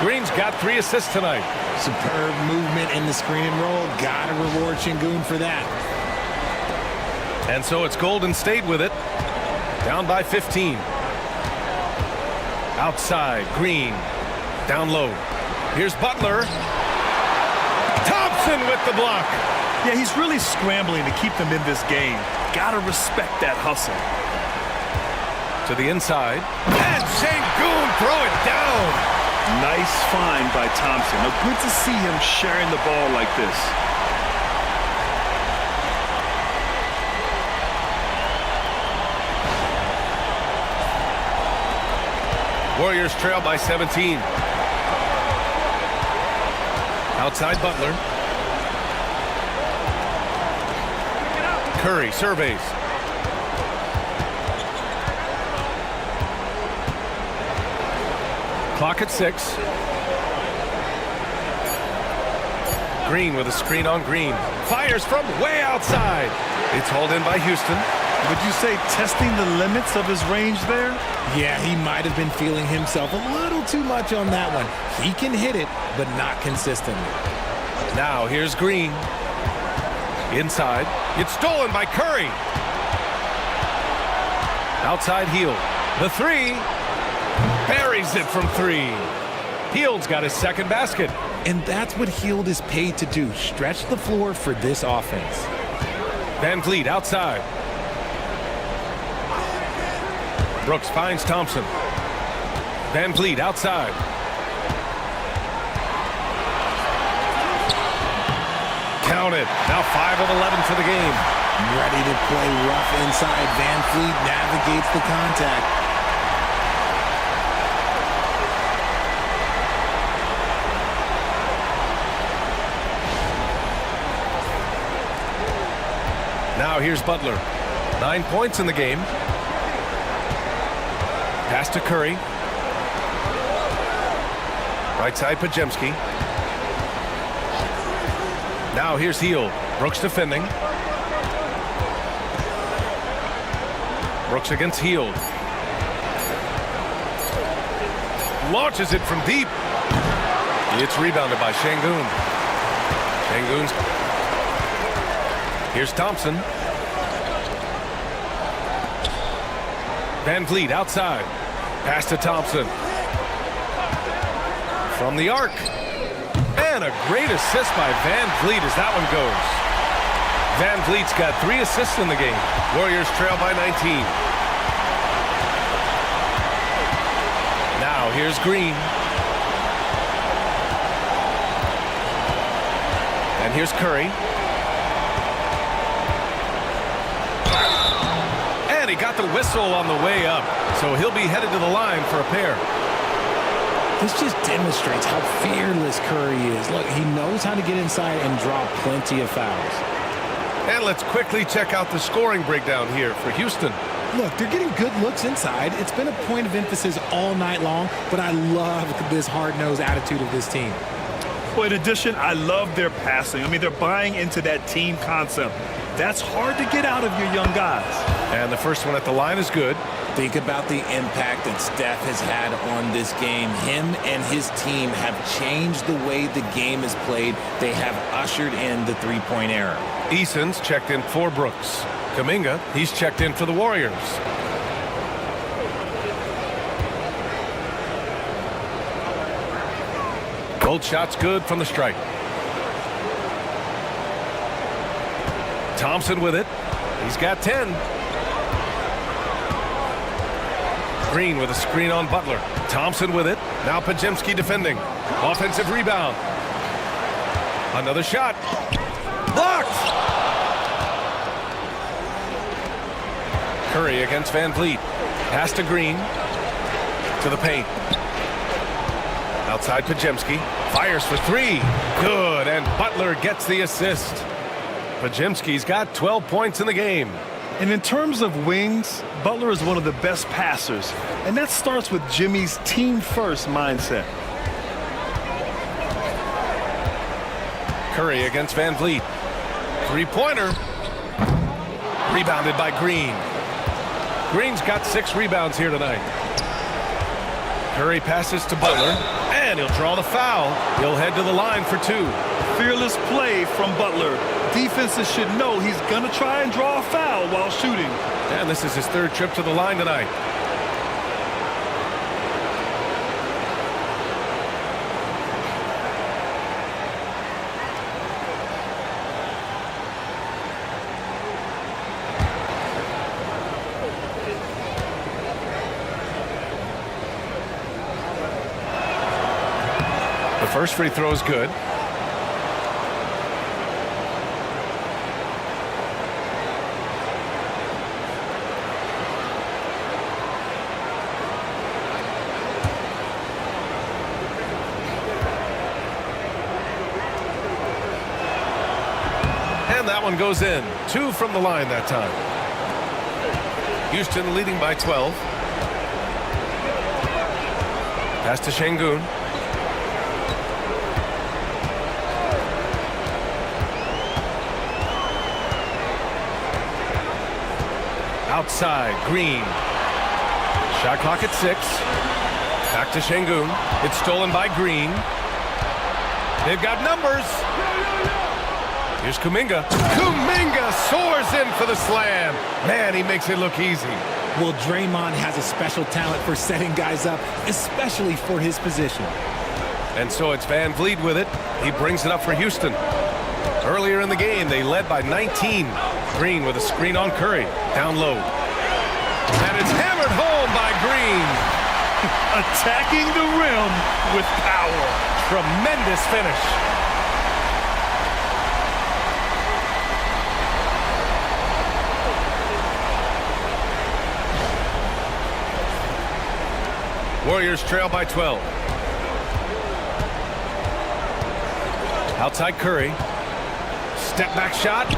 Green's got 3 assists tonight. Superb movement in the screen and roll. Gotta reward Sengun for that. And so it's Golden State with it. Down by 15. Outside, Green. Down low. Here's Butler. Thompson with the block. Yeah, he's really scrambling to keep them in this game. Gotta respect that hustle. To the inside. And Sengun throw it down. Nice find by Thompson. Now, good to see him sharing the ball like this. Warriors trail by 17. Outside Butler. Curry surveys. Clock at 6. Green with a screen on Green. Fires from way outside. It's hauled in by Houston. Would you say testing the limits of his range there? Yeah, he might have been feeling himself a little too much on that one. He can hit it, but not consistently. Now here's Green. Inside. It's stolen by Curry. Outside Hield. The 3. Buries it from 3. Hield's got his second basket. And that's what Hield is paid to do. Stretch the floor for this offense. Van Vliet outside. Brooks finds Thompson. Van Vliet outside. Count it. Now 5 of 11 for the game. Ready to play rough inside. Van Vliet navigates the contact. Now here's Butler. 9 points in the game. Pass to Curry. Right side, Pajemski. Now here's Hield. Brooks defending. Brooks against Hield. Launches it from deep. It's rebounded by Sengun. Sengun's. Here's Thompson. Van Vliet outside. Pass to Thompson. From the arc. And a great assist by Van Vliet as that one goes. Van Vliet's got 3 assists in the game. Warriors trail by 19. Now here's Green. And here's Curry. And he got the whistle on the way up. So he'll be headed to the line for a pair. This just demonstrates how fearless Curry is. Look, he knows how to get inside and draw plenty of fouls. And let's quickly check out the scoring breakdown here for Houston. Look, they're getting good looks inside. It's been a point of emphasis all night long, but I love this hard-nosed attitude of this team. Well, in addition, I love their passing. I mean, they're buying into that team concept. That's hard to get out of your young guys. And the first one at the line is good. Think about the impact that Steph has had on this game. Him and his team have changed the way the game is played. They have ushered in the three-point era. Eason's checked in for Brooks. Kuminga, he's checked in for the Warriors. Both shots good from the strike. Thompson with it. He's got 10. Green with a screen on Butler. Thompson with it. Now Pajemski defending. Offensive rebound. Another shot. Curry against Van Vliet. Pass to Green. To the paint. Outside Pajemski. Fires for three. Good. And Butler gets the assist. Pajemski's got 12 points in the game. And in terms of wings, Butler is one of the best passers. And that starts with Jimmy's team-first mindset. Curry against Van Vliet. Three-pointer. Rebounded by Green. Green's got 6 rebounds here tonight. Curry passes to Butler, and he'll draw the foul. He'll head to the line for 2. Fearless play from Butler. Defenses should know he's going to try and draw a foul while shooting. And this is his 3rd trip to the line tonight. The first free throw is good. And that one goes in. 2 from the line that time. Houston leading by 12. Pass to Sengun. Outside, Green. Shot clock at 6. Back to Sengun. It's stolen by Green. They've got numbers. Here's Kuminga. Kuminga soars in for the slam. Man, he makes it look easy. Well, Draymond has a special talent for setting guys up, especially for his position. And so it's Van Vliet with it. He brings it up for Houston. Earlier in the game, they led by 19. Green with a screen on Curry. Down low. And it's hammered home by Green. Attacking the rim with power. Tremendous finish. Warriors trail by 12. Outside Curry. Step back shot.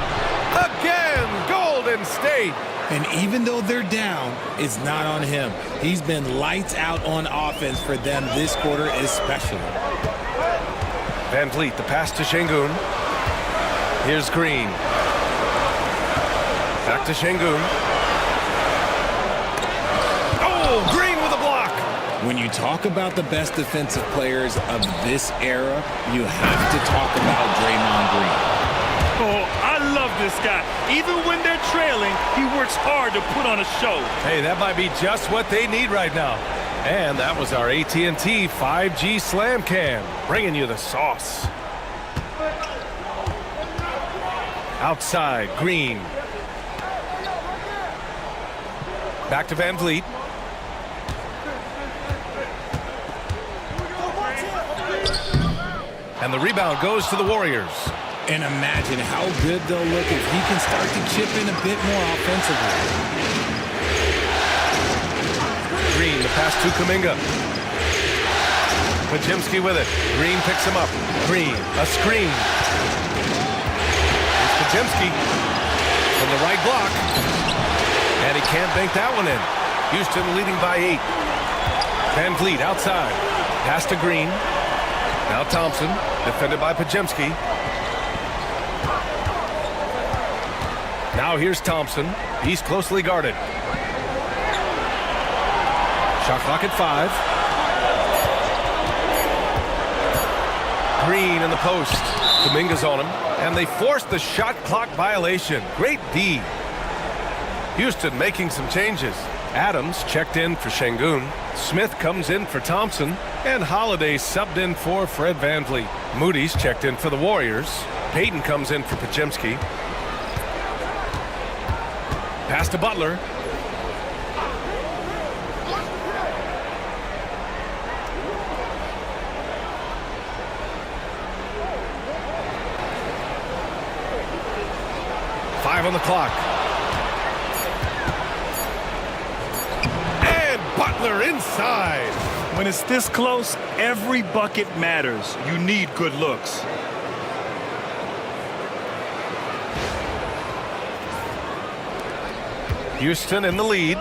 Again, Golden State. And even though they're down, it's not on him. He's been lights out on offense for them this quarter especially. Van Vliet, the pass to Sengun. Here's Green. Back to Sengun. Oh, Green with a block. When you talk about the best defensive players of this era, you have to talk about Draymond Green. Oh, I love this guy. Even when they're trailing, he works hard to put on a show. Hey, that might be just what they need right now. And that was our AT&T 5G Slam Cam, bringing you the sauce. Outside, Green. Back to Van Vliet. And the rebound goes to the Warriors. And imagine how good they'll look if he can start to chip in a bit more offensively. Green, the pass to Kuminga. Pajemski with it. Green picks him up. Green, a screen. It's Pajemski from the right block. And he can't bank that one in. Houston leading by 8. Van Vliet outside. Pass to Green. Now Thompson, defended by Pajemski. Now here's Thompson. He's closely guarded. Shot clock at 5. Green in the post. Kuminga's on him. And they forced the shot clock violation. Great D. Houston making some changes. Adams checked in for Sengun. Smith comes in for Thompson. And Holiday subbed in for Fred Van Vliet. Moody's checked in for the Warriors. Payton comes in for Pajemski. Pass to Butler. Five on the clock. Butler inside. When it's this close, every bucket matters. You need good looks. Houston in the lead.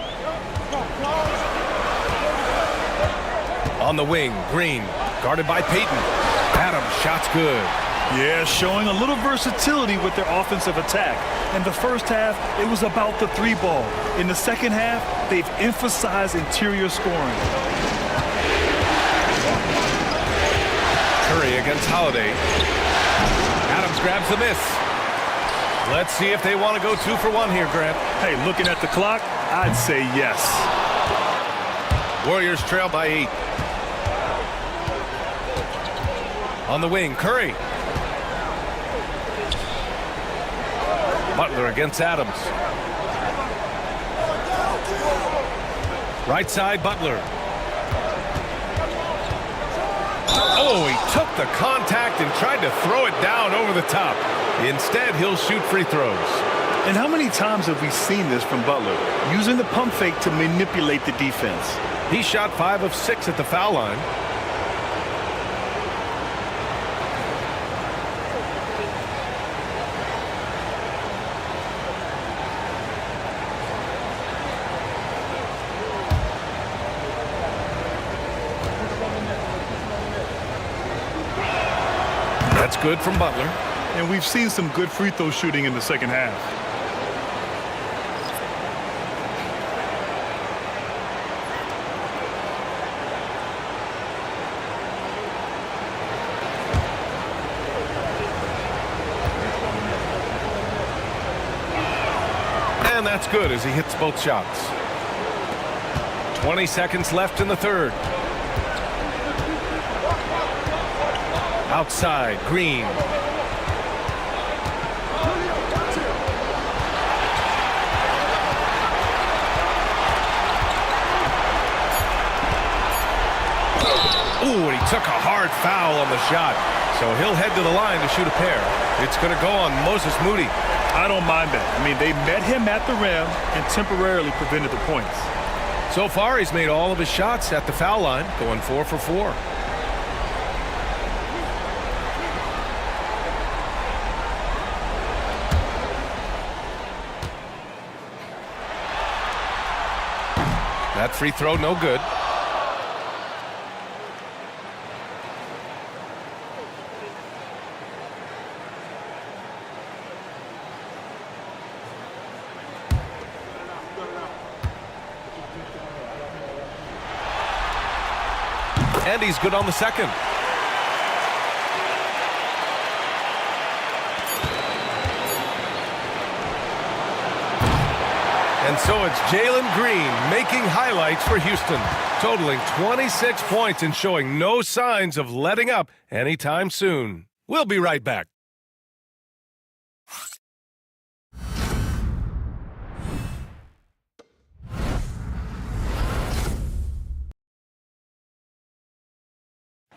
On the wing, Green, guarded by Payton. Adams, shot's good. Yeah, showing a little versatility with their offensive attack. In the first half, it was about the three ball. In the second half, they've emphasized interior scoring. Curry against Holiday. Adams grabs the miss. Let's see if they want to go 2 for 1 here, Grant. Hey, looking at the clock, I'd say yes. Warriors trail by 8. On the wing, Curry. Butler against Adams. Right side, Butler. Oh, he took the contact and tried to throw it down over the top. Instead, he'll shoot free throws. And how many times have we seen this from Butler? Using the pump fake to manipulate the defense. He shot 5 of 6 at the foul line. That's good from Butler. And we've seen some good free throw shooting in the second half. And that's good as he hits both shots. 20 seconds left in the third. Outside, Green. Ooh, and he took a hard foul on the shot. So he'll head to the line to shoot a pair. It's going to go on Moses Moody. I don't mind that. I mean, they met him at the rim and temporarily prevented the points. So far, he's made all of his shots at the foul line, going 4 for 4. That free throw, no good. And he's good on the second. And so it's Jalen Green making highlights for Houston, totaling 26 points and showing no signs of letting up anytime soon. We'll be right back.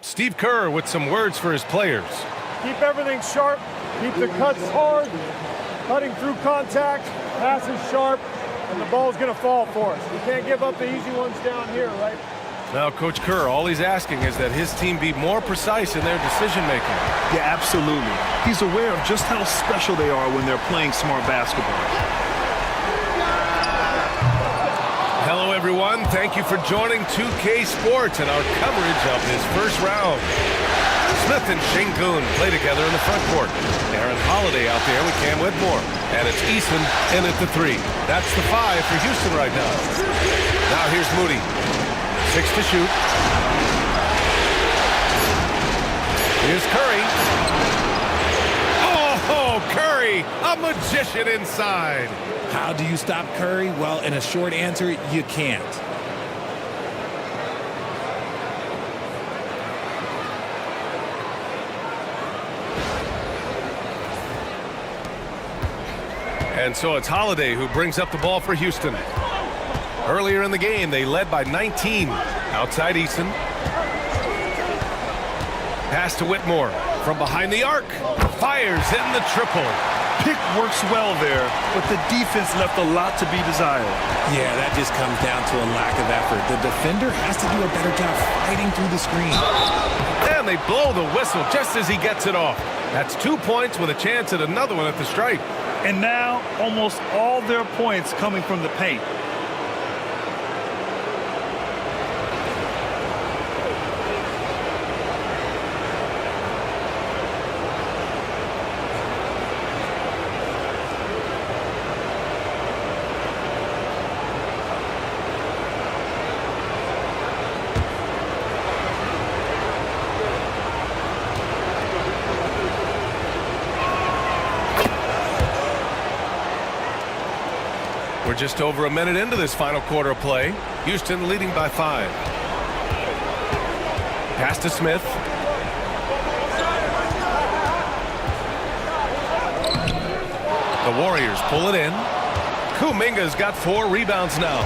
Steve Kerr with some words for his players. Keep everything sharp. Keep the cuts hard. Cutting through contact. Passes sharp. And the ball's going to fall for us. We can't give up the easy ones down here, right? Now, Coach Kerr, all he's asking is that his team be more precise in their decision-making. Yeah, absolutely. He's aware of just how special they are when they're playing smart basketball. Hello, everyone. Thank you for joining 2K Sports and our coverage of this first round. Smith and Sengun play together in the front court. Aaron Holiday out there with Cam Whitmore. And it's Eason in at the 3. That's the 5 for Houston right now. Now here's Moody. 6 to shoot. Here's Curry. Oh, Curry, a magician inside. How do you stop Curry? Well, in a short answer, you can't. And so it's Holiday who brings up the ball for Houston. Earlier in the game, they led by 19. Outside Eason. Pass to Whitmore from behind the arc. Fires in the triple. pick works well there, but the defense left a lot to be desired. Yeah, that just comes down to a lack of effort. The defender has to do a better job fighting through the screen. And they blow the whistle just as he gets it off. That's 2 points with a chance at another one at the stripe. And now, almost all their points coming from the paint. We're just over a minute into this final quarter of play. Houston leading by 5. Pass to Smith. The Warriors pull it in. Kuminga's got 4 rebounds now.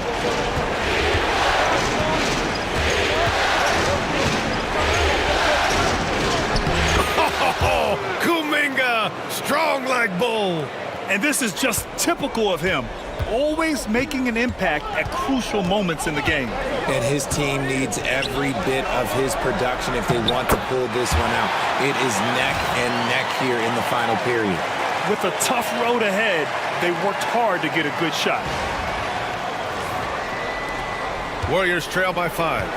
Oh, Kuminga, strong like bull. And this is just typical of him, always making an impact at crucial moments in the game. And his team needs every bit of his production if they want to pull this one out. It is neck and neck here in the final period. With a tough road ahead, they worked hard to get a good shot. Warriors trail by 5.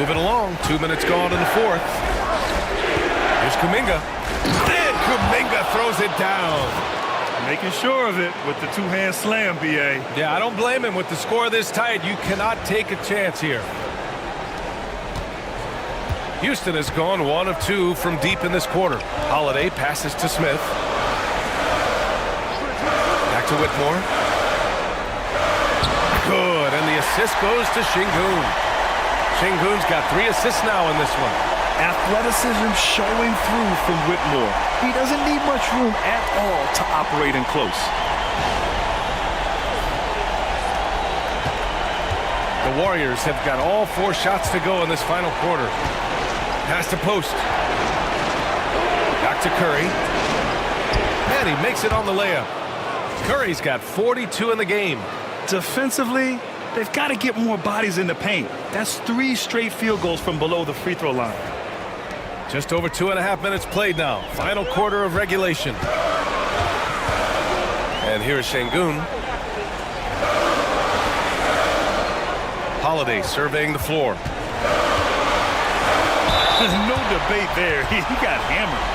Moving along, 2 minutes gone in the fourth. Here's Kuminga. And Kuminga throws it down. Making sure of it with the two-hand slam, B.A. Yeah, I don't blame him. With the score this tight, you cannot take a chance here. Houston has gone 1 of 2 from deep in this quarter. Holiday passes to Smith. Back to Whitmore. Good, and the assist goes to Sengun. Sengun's got 3 assists now in this one. Athleticism showing through from Whitmore. He doesn't need much room at all to operate in close. The Warriors have got all 4 shots to go in this final quarter. Pass to post. Back to Curry. And he makes it on the layup. Curry's got 42 in the game. Defensively, they've got to get more bodies in the paint. That's 3 straight field goals from below the free throw line. Just over 2.5 minutes played now. Final quarter of regulation. And here's Sengun. Holiday surveying the floor. No debate there. He got hammered.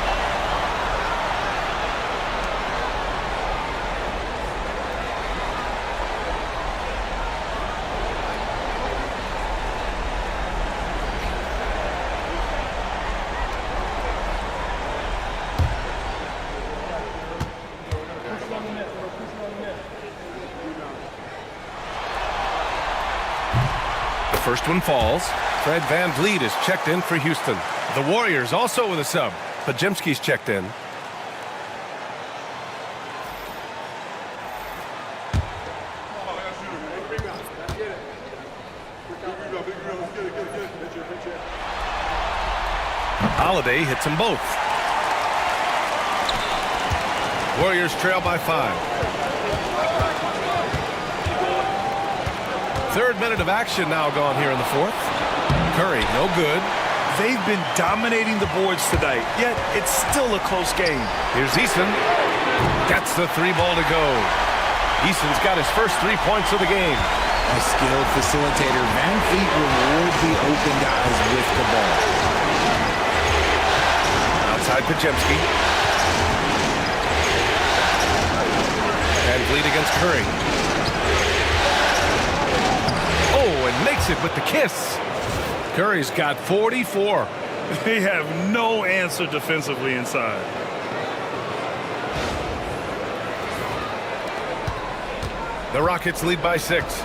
First one falls. Fred VanVleet is checked in for Houston. The Warriors also with a sub. Pajemski's checked in. Holiday hits them both. Warriors trail by 5. 3rd minute of action now gone here in the 4th. Curry, no good. They've been dominating the boards tonight, yet it's still a close game. Here's Eason. That's the 3 ball to go. Eason's got his first 3 points of the game. A skilled facilitator. VanVleet rewards the open guys with the ball. Outside Pajemski. VanVleet against Curry. And makes it with the kiss. Curry's got 44. They have no answer defensively inside. The Rockets lead by 6.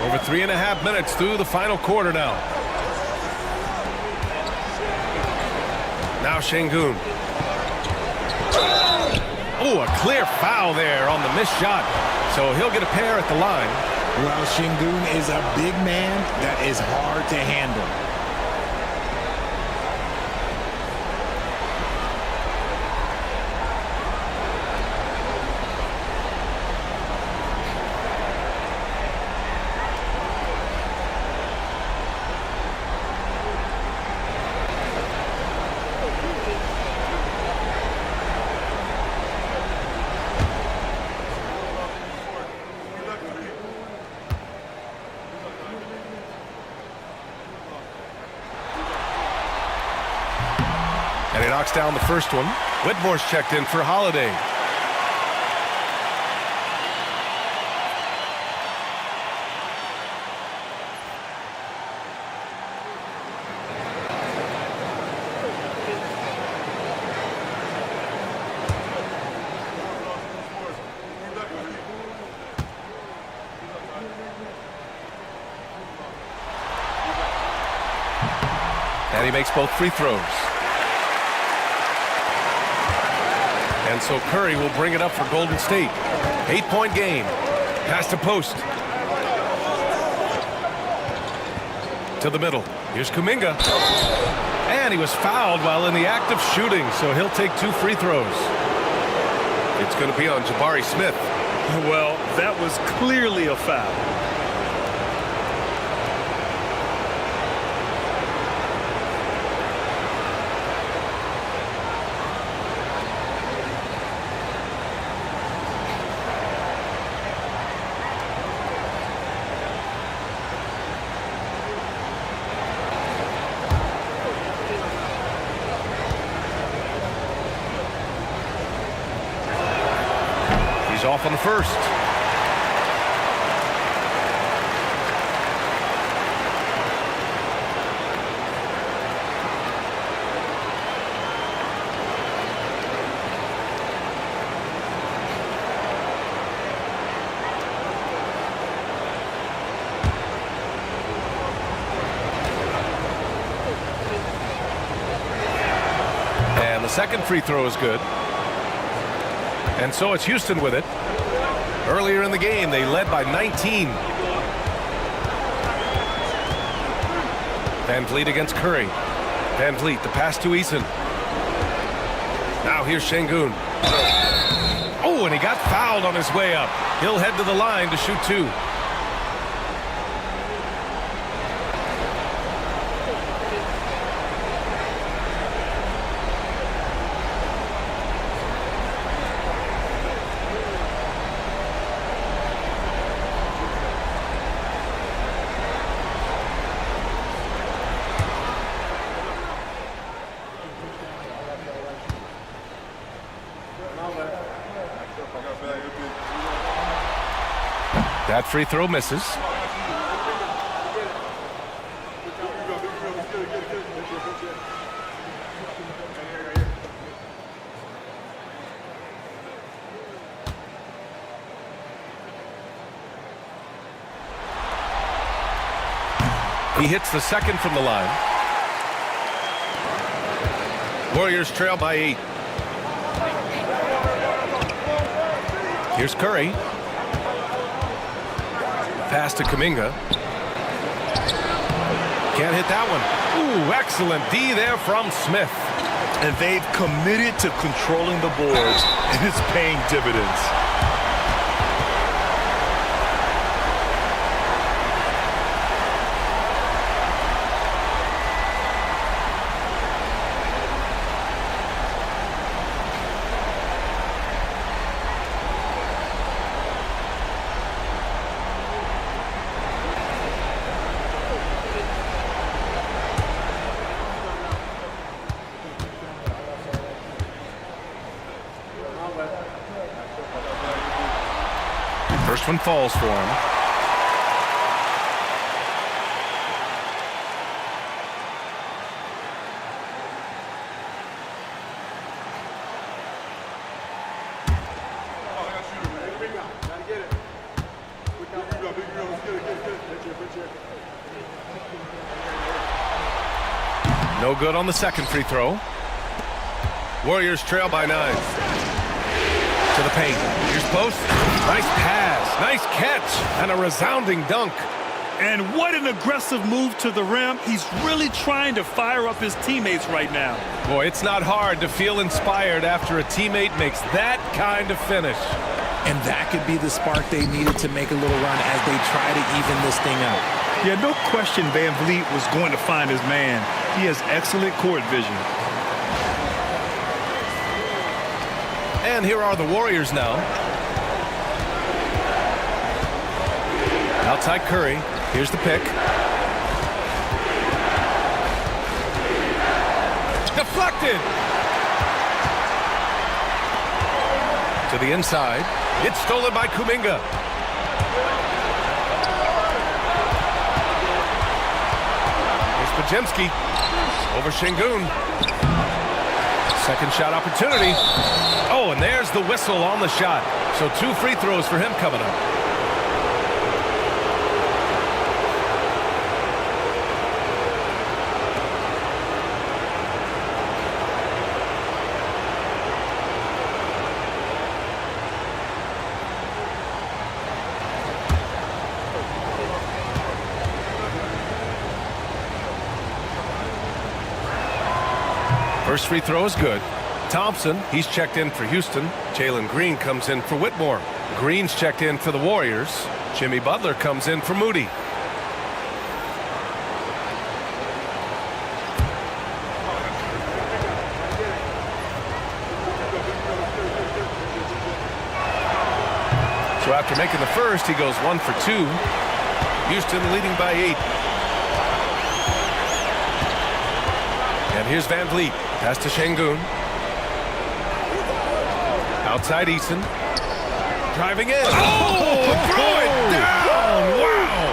Over 3.5 minutes through the final quarter now. Now Sengun. Oh, a clear foul there on the missed shot. So he'll get a pair at the line. Well, Sengun is a big man that is hard to handle. knocks down the first one. Whitmore's checked in for Holiday. And he makes both free throws. And so Curry will bring it up for Golden State. 8-point game. Pass to post. To the middle. Here's Kuminga. And he was fouled while in the act of shooting, so he'll take 2 free throws. It's going to be on Jabari Smith. Well, that was clearly a foul. He's off on the first. And the second free throw is good. And so it's Houston with it. Earlier in the game, they led by 19. Van Vliet against Curry. Van Vliet, the pass to Eason. Now here's Sengun. Oh, and he got fouled on his way up. He'll head to the line to shoot 2. That free throw misses. He hits the second from the line. Warriors trail by 8. Here's Curry. Pass to Kuminga. Can't hit that one. Ooh, excellent D there from Smith. And they've committed to controlling the boards, and it's paying dividends. First one falls for him. No good on the second free throw. Warriors trail by 9. To the paint. Here's post. Nice pass. Nice catch. And a resounding dunk. And what an aggressive move to the rim. He's really trying to fire up his teammates right now. Boy, it's not hard to feel inspired after a teammate makes that kind of finish. And that could be the spark they needed to make a little run as they try to even this thing out. Yeah, no question Van Vliet was going to find his man. He has excellent court vision. And here are the Warriors now. Outside Curry. Here's the pick. Deflected. To the inside. It's stolen by Kuminga. Here's Pajemski over Sengun. Second shot opportunity. Oh, and there's the whistle on the shot. So 2 free throws for him coming up. First free throw is good. Thompson, he's checked in for Houston. Jalen Green comes in for Whitmore. Green's checked in for the Warriors. Jimmy Butler comes in for Moody. So after making the first, he goes 1 for 2. Houston leading by 8. And here's Van Vliet. Pass to Sengun. Outside Eason. Driving in. Oh! Throw it down! Wow!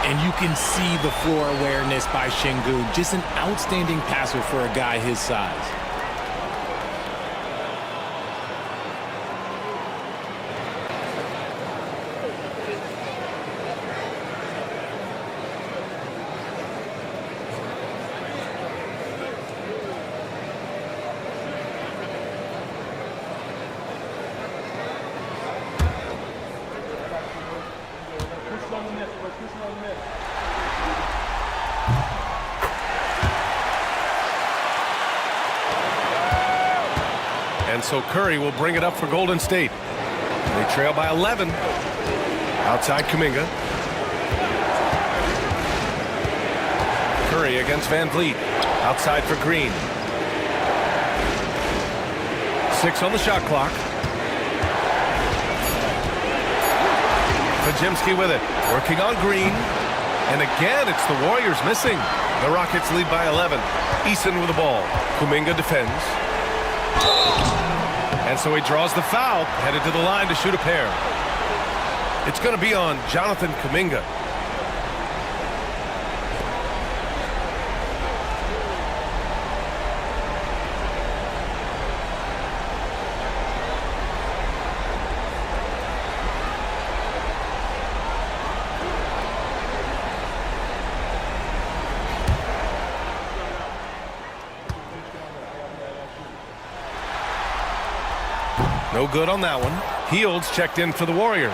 And you can see the floor awareness by Sengun. Just an outstanding passer for a guy his size. And so Curry will bring it up for Golden State. They trail by 11. Outside Kuminga. Curry against Van Vliet. Outside for Green. 6 on the shot clock. Pajemski with it. Working on Green. And again, it's the Warriors missing. The Rockets lead by 11. Eason with the ball. Kuminga defends. And so he draws the foul, headed to the line to shoot a pair. It's going to be on Jonathan Kuminga. No good on that one. Heald's checked in for the Warriors.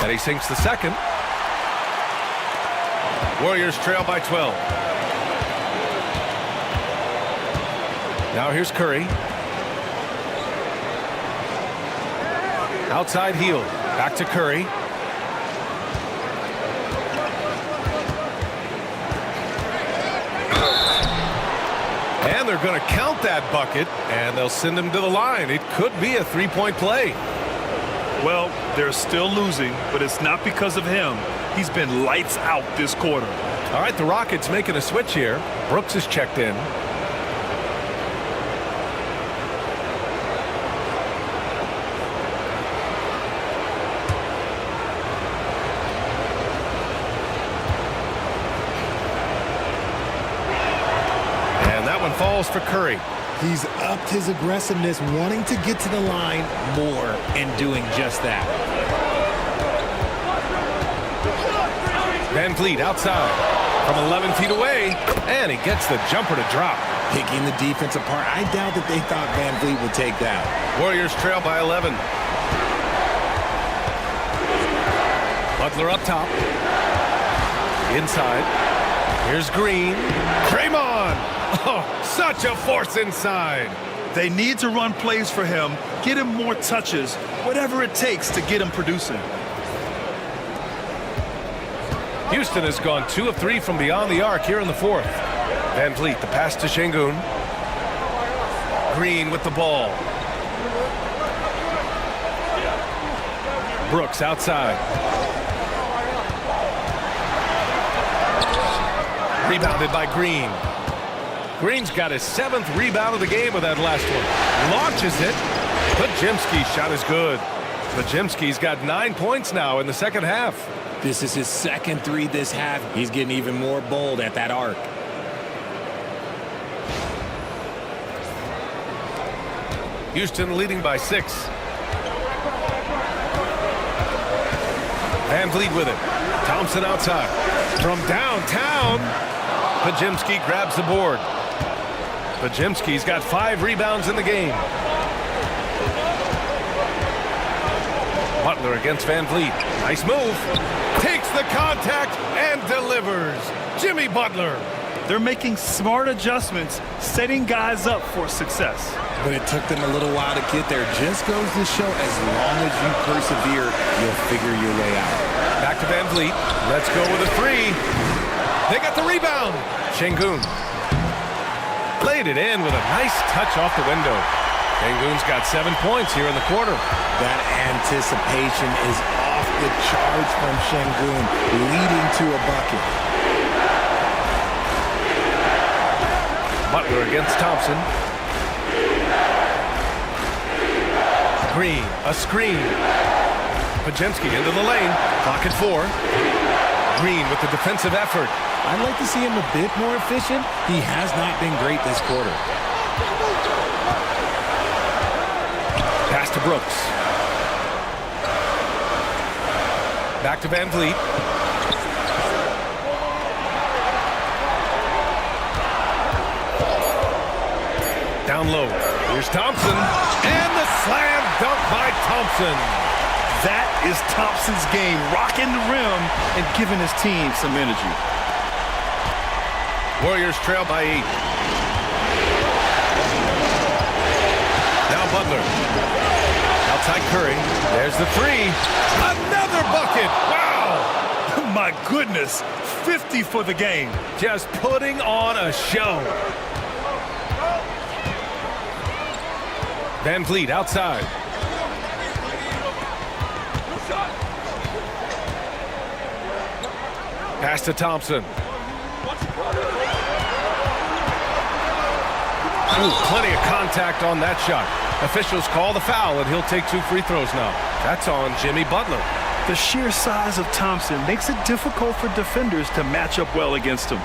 And he sinks the second. Warriors trail by 12. Now here's Curry. Outside Hield. Back to Curry. And they're going to count that bucket, and they'll send him to the line. It could be a three-point play. Well, they're still losing, but it's not because of him. He's been lights out this quarter. All right, the Rockets making a switch here. Brooks is checked in. And that one falls for Curry. He's upped his aggressiveness, wanting to get to the line more and doing just that. Van Vliet outside from 11 feet away, and he gets the jumper to drop. Picking the defense apart. I doubt that they thought Van Vliet would take that. Warriors trail by 11. Butler up top. Inside. Here's Green. Draymond. Oh, such a force inside. They need to run plays for him, get him more touches, Whatever it takes to get them producing. Houston has gone 2 of 3 from beyond the arc here in the fourth. Van Vliet, the pass to Sengun. Green with the ball. Brooks outside. Rebounded by Green. Green's got his 7th rebound of the game with that last one. Launches it. Podziemski's shot is good. Podziemski's got 9 points now in the second half. This is his second 3 this half. He's getting even more bold at that arc. Houston leading by 6. Van Vliet with it. Thompson outside. From downtown, Podziemski grabs the board. Podziemski's got 5 rebounds in the game. Butler against Van Vliet. Nice move. Takes the contact and delivers. Jimmy Butler. They're making smart adjustments, setting guys up for success. But it took them a little while to get there. Just goes to show as long as you persevere, you'll figure your way out. Back to Van Vliet. Let's go with a 3. They got the rebound. Sengun laid it in with a nice touch off the window. Sengun's got 7 points here in the quarter. That anticipation is off the charts from Sengun, leading to a bucket. Butler against Thompson. Green, a screen. Podziemski into the lane. Clock at 4. Green with the defensive effort. I'd like to see him a bit more efficient. He has not been great this quarter. Pass to Brooks. Back to Van Vliet. Down low. Here's Thompson. And the slam dunk by Thompson. That is Thompson's game, rocking the rim and giving his team some energy. Warriors trail by 8. Now Butler. Outside Curry. There's the 3. Another bucket. Wow. My goodness, 50 for the game. Just putting on a show. Van Vliet outside. Pass to Thompson. Ooh, plenty of contact on that shot. Officials call the foul, and he'll take 2 free throws now. That's on Jimmy Butler. The sheer size of Thompson makes it difficult for defenders to match up well against him.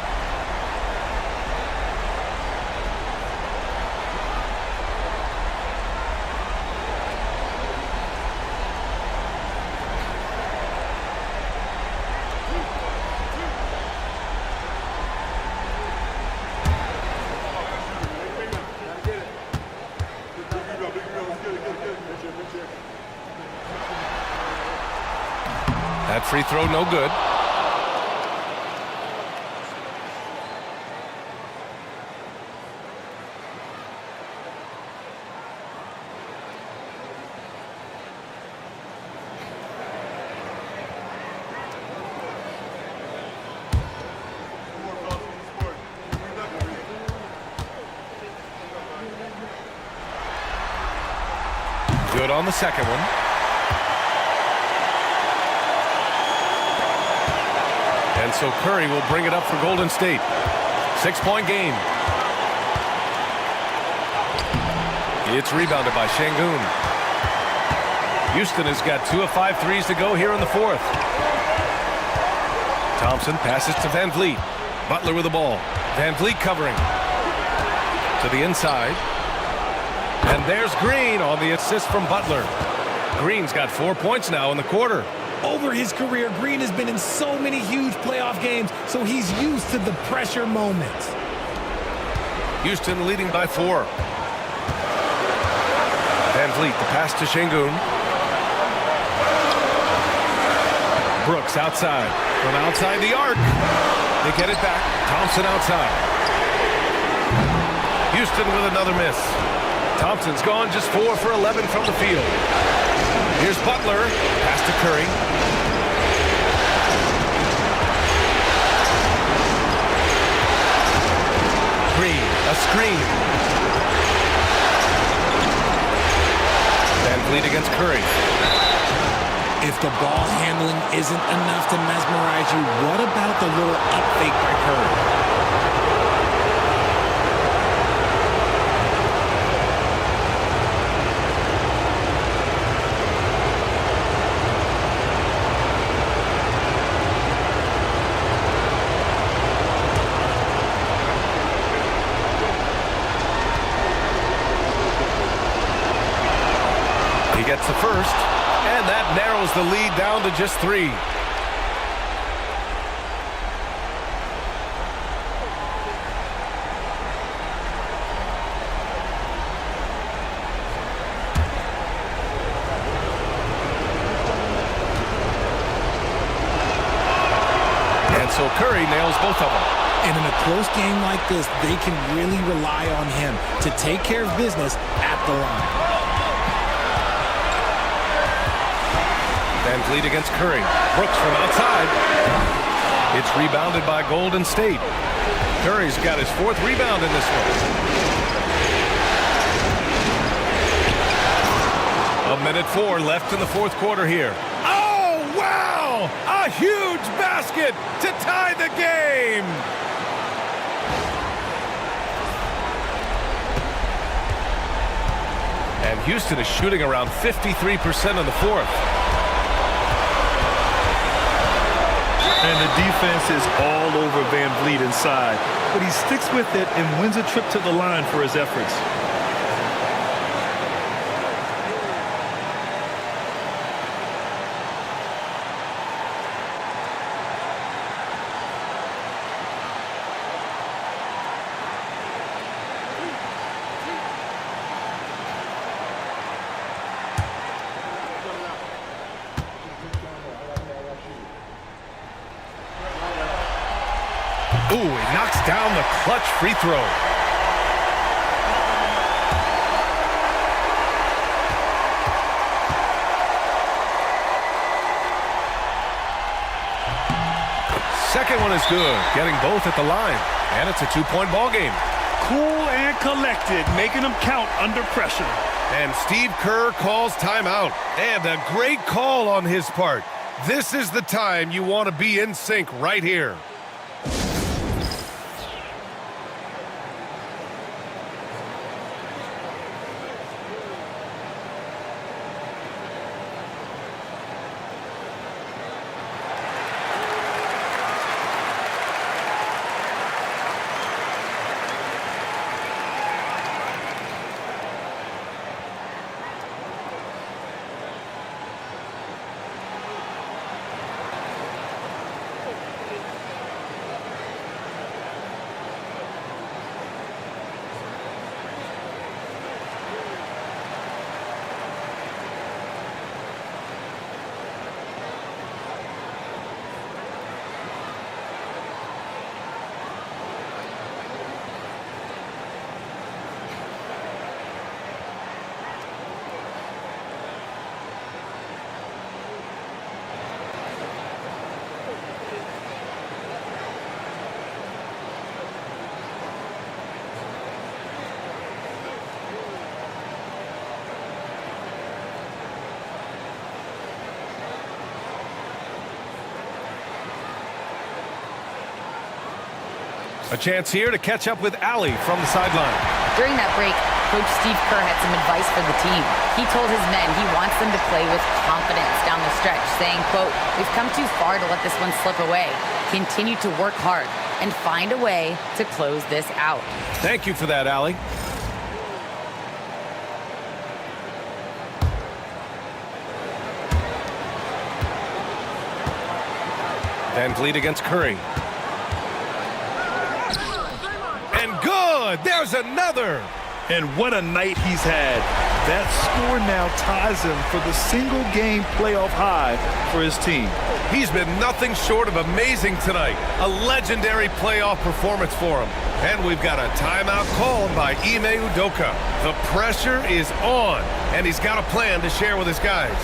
That free throw no good. Good on the second one. And so Curry will bring it up for Golden State. 6-point game. It's rebounded by Sengun. Houston has got 2 of 5 threes to go here in the fourth. Thompson passes to Van Vliet. Butler with the ball. Van Vliet covering. To the inside. And there's Green on the assist from Butler. Green's got 4 points now in the quarter. Over his career, Green has been in so many huge playoff games, so he's used to the pressure moments. Houston leading by 4. Van Vliet, the pass to Sengun. Brooks outside. From outside the arc. They get it back. Thompson outside. Houston with another miss. Thompson's gone just 4 for 11 from the field. Here's Butler. Pass to Curry. Green, a screen. Van Vliet against Curry. If the ball handling isn't enough to mesmerize you, what about the little up fake by Curry? He gets the first, and that narrows the lead down to just 3. And so Curry nails both of them. And in a close game like this, they can really rely on him to take care of business at the line. Van Vliet against Curry. Brooks from outside. It's rebounded by Golden State. Curry's got his 4th rebound in this one. 1:04 left in the 4th quarter here. Oh, wow! A huge basket to tie the game! And Houston is shooting around 53% in the 4th. And the defense is all over Van Vliet inside. But he sticks with it and wins a trip to the line for his efforts. Ooh, he knocks down the clutch free throw. Second one is good, getting both at the line. And it's a 2-point ball game. Cool and collected, making them count under pressure. And Steve Kerr calls timeout. And a great call on his part. This is the time you want to be in sync right here. A chance here to catch up with Allie from the sideline. During that break, Coach Steve Kerr had some advice for the team. He told his men he wants them to play with confidence down the stretch, saying, quote, "We've come too far to let this one slip away. Continue to work hard and find a way to close this out." Thank you for that, Allie. Van Vliet against Curry. And good! There's another! And what a night he's had. That score now ties him for the single-game playoff high for his team. He's been nothing short of amazing tonight. A legendary playoff performance for him. And we've got a timeout called by Ime Udoka. The pressure is on, and he's got a plan to share with his guys.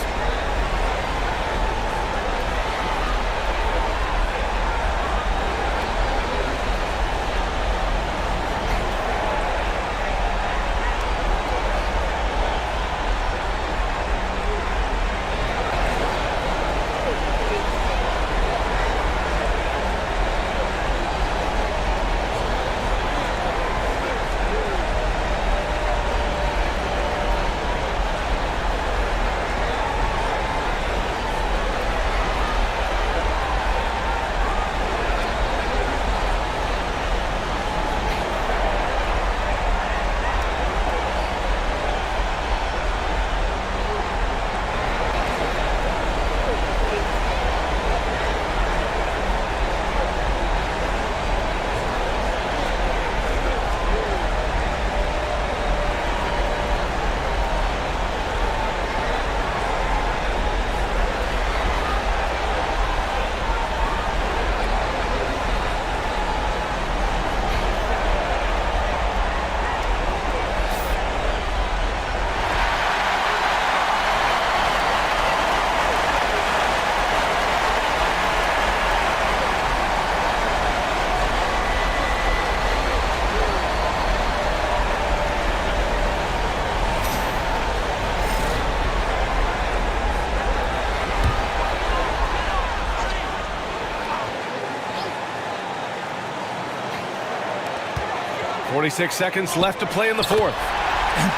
.46 seconds left to play in the fourth.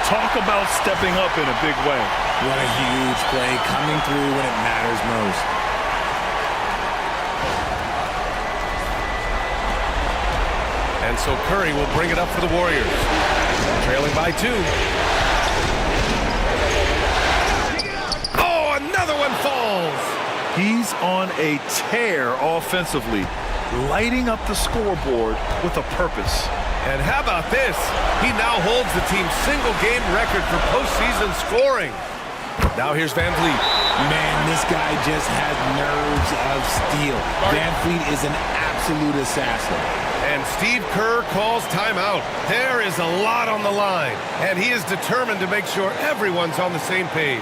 Talk about stepping up in a big way. What a huge play, coming through when it matters most. And so Curry will bring it up for the Warriors. Trailing by 2. Oh, another one falls. He's on a tear offensively, lighting up the scoreboard with a purpose. And how about this? He now holds the team's single-game record for postseason scoring. Now here's Van Vliet. Man, this guy just has nerves of steel. Van Vliet is an absolute assassin. And Steve Kerr calls timeout. There is a lot on the line, and he is determined to make sure everyone's on the same page.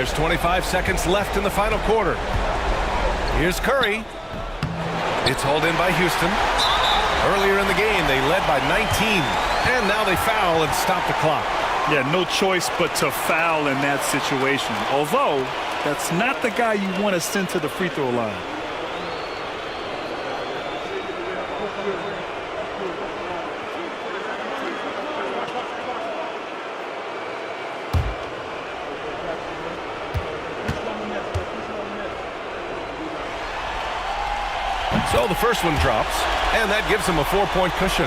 There's 25 seconds left in the final quarter. Here's Curry. It's hauled in by Houston. Earlier in the game, they led by 19. And now they foul and stop the clock. Yeah, no choice but to foul in that situation. Although, that's not the guy you want to send to the free throw line. So the first one drops, and that gives him a 4-point cushion.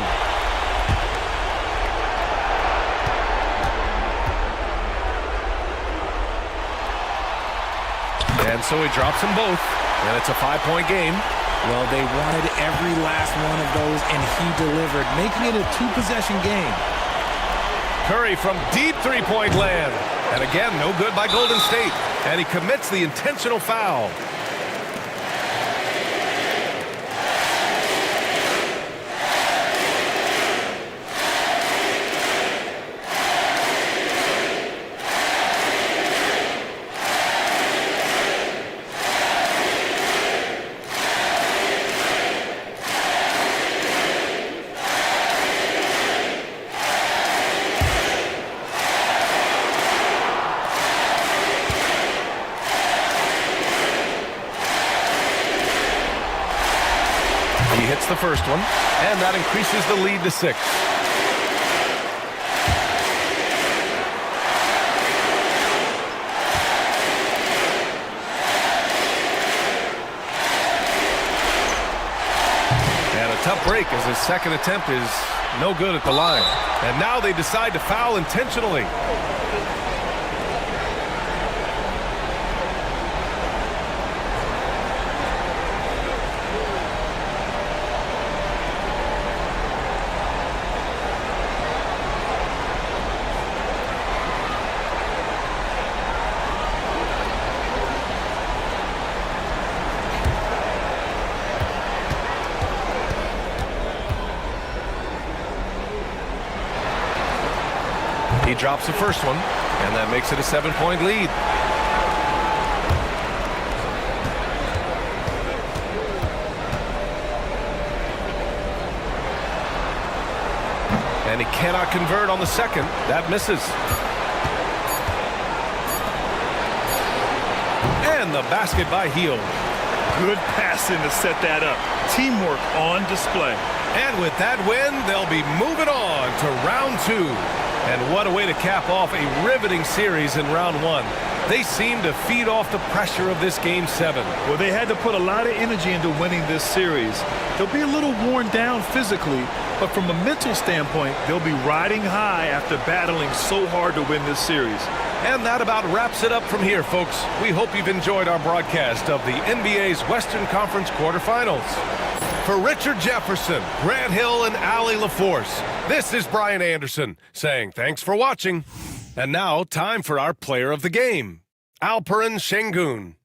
And so he drops them both, and it's a 5-point game. Well, they wanted every last one of those, and he delivered, making it a 2-possession game. Curry from deep three-point land. And again, no good by Golden State. And he commits the intentional foul. He hits the first one, and that increases the lead to 6. And a tough break as his second attempt is no good at the line. And now they decide to foul intentionally. He drops the first one, and that makes it a 7-point lead. And he cannot convert on the second. That misses. And the basket by Hield. Good passing to set that up. Teamwork on display. And with that win, they'll be moving on to round 2. And what a way to cap off a riveting series in round 1. They seem to feed off the pressure of this Game 7. Well, they had to put a lot of energy into winning this series. They'll be a little worn down physically, but from a mental standpoint, they'll be riding high after battling so hard to win this series. And that about wraps it up from here, folks. We hope you've enjoyed our broadcast of the NBA's Western Conference quarterfinals. For Richard Jefferson, Grant Hill, and Allie LaForce, this is Brian Anderson saying thanks for watching. And now, time for our player of the game, Alperen Sengun.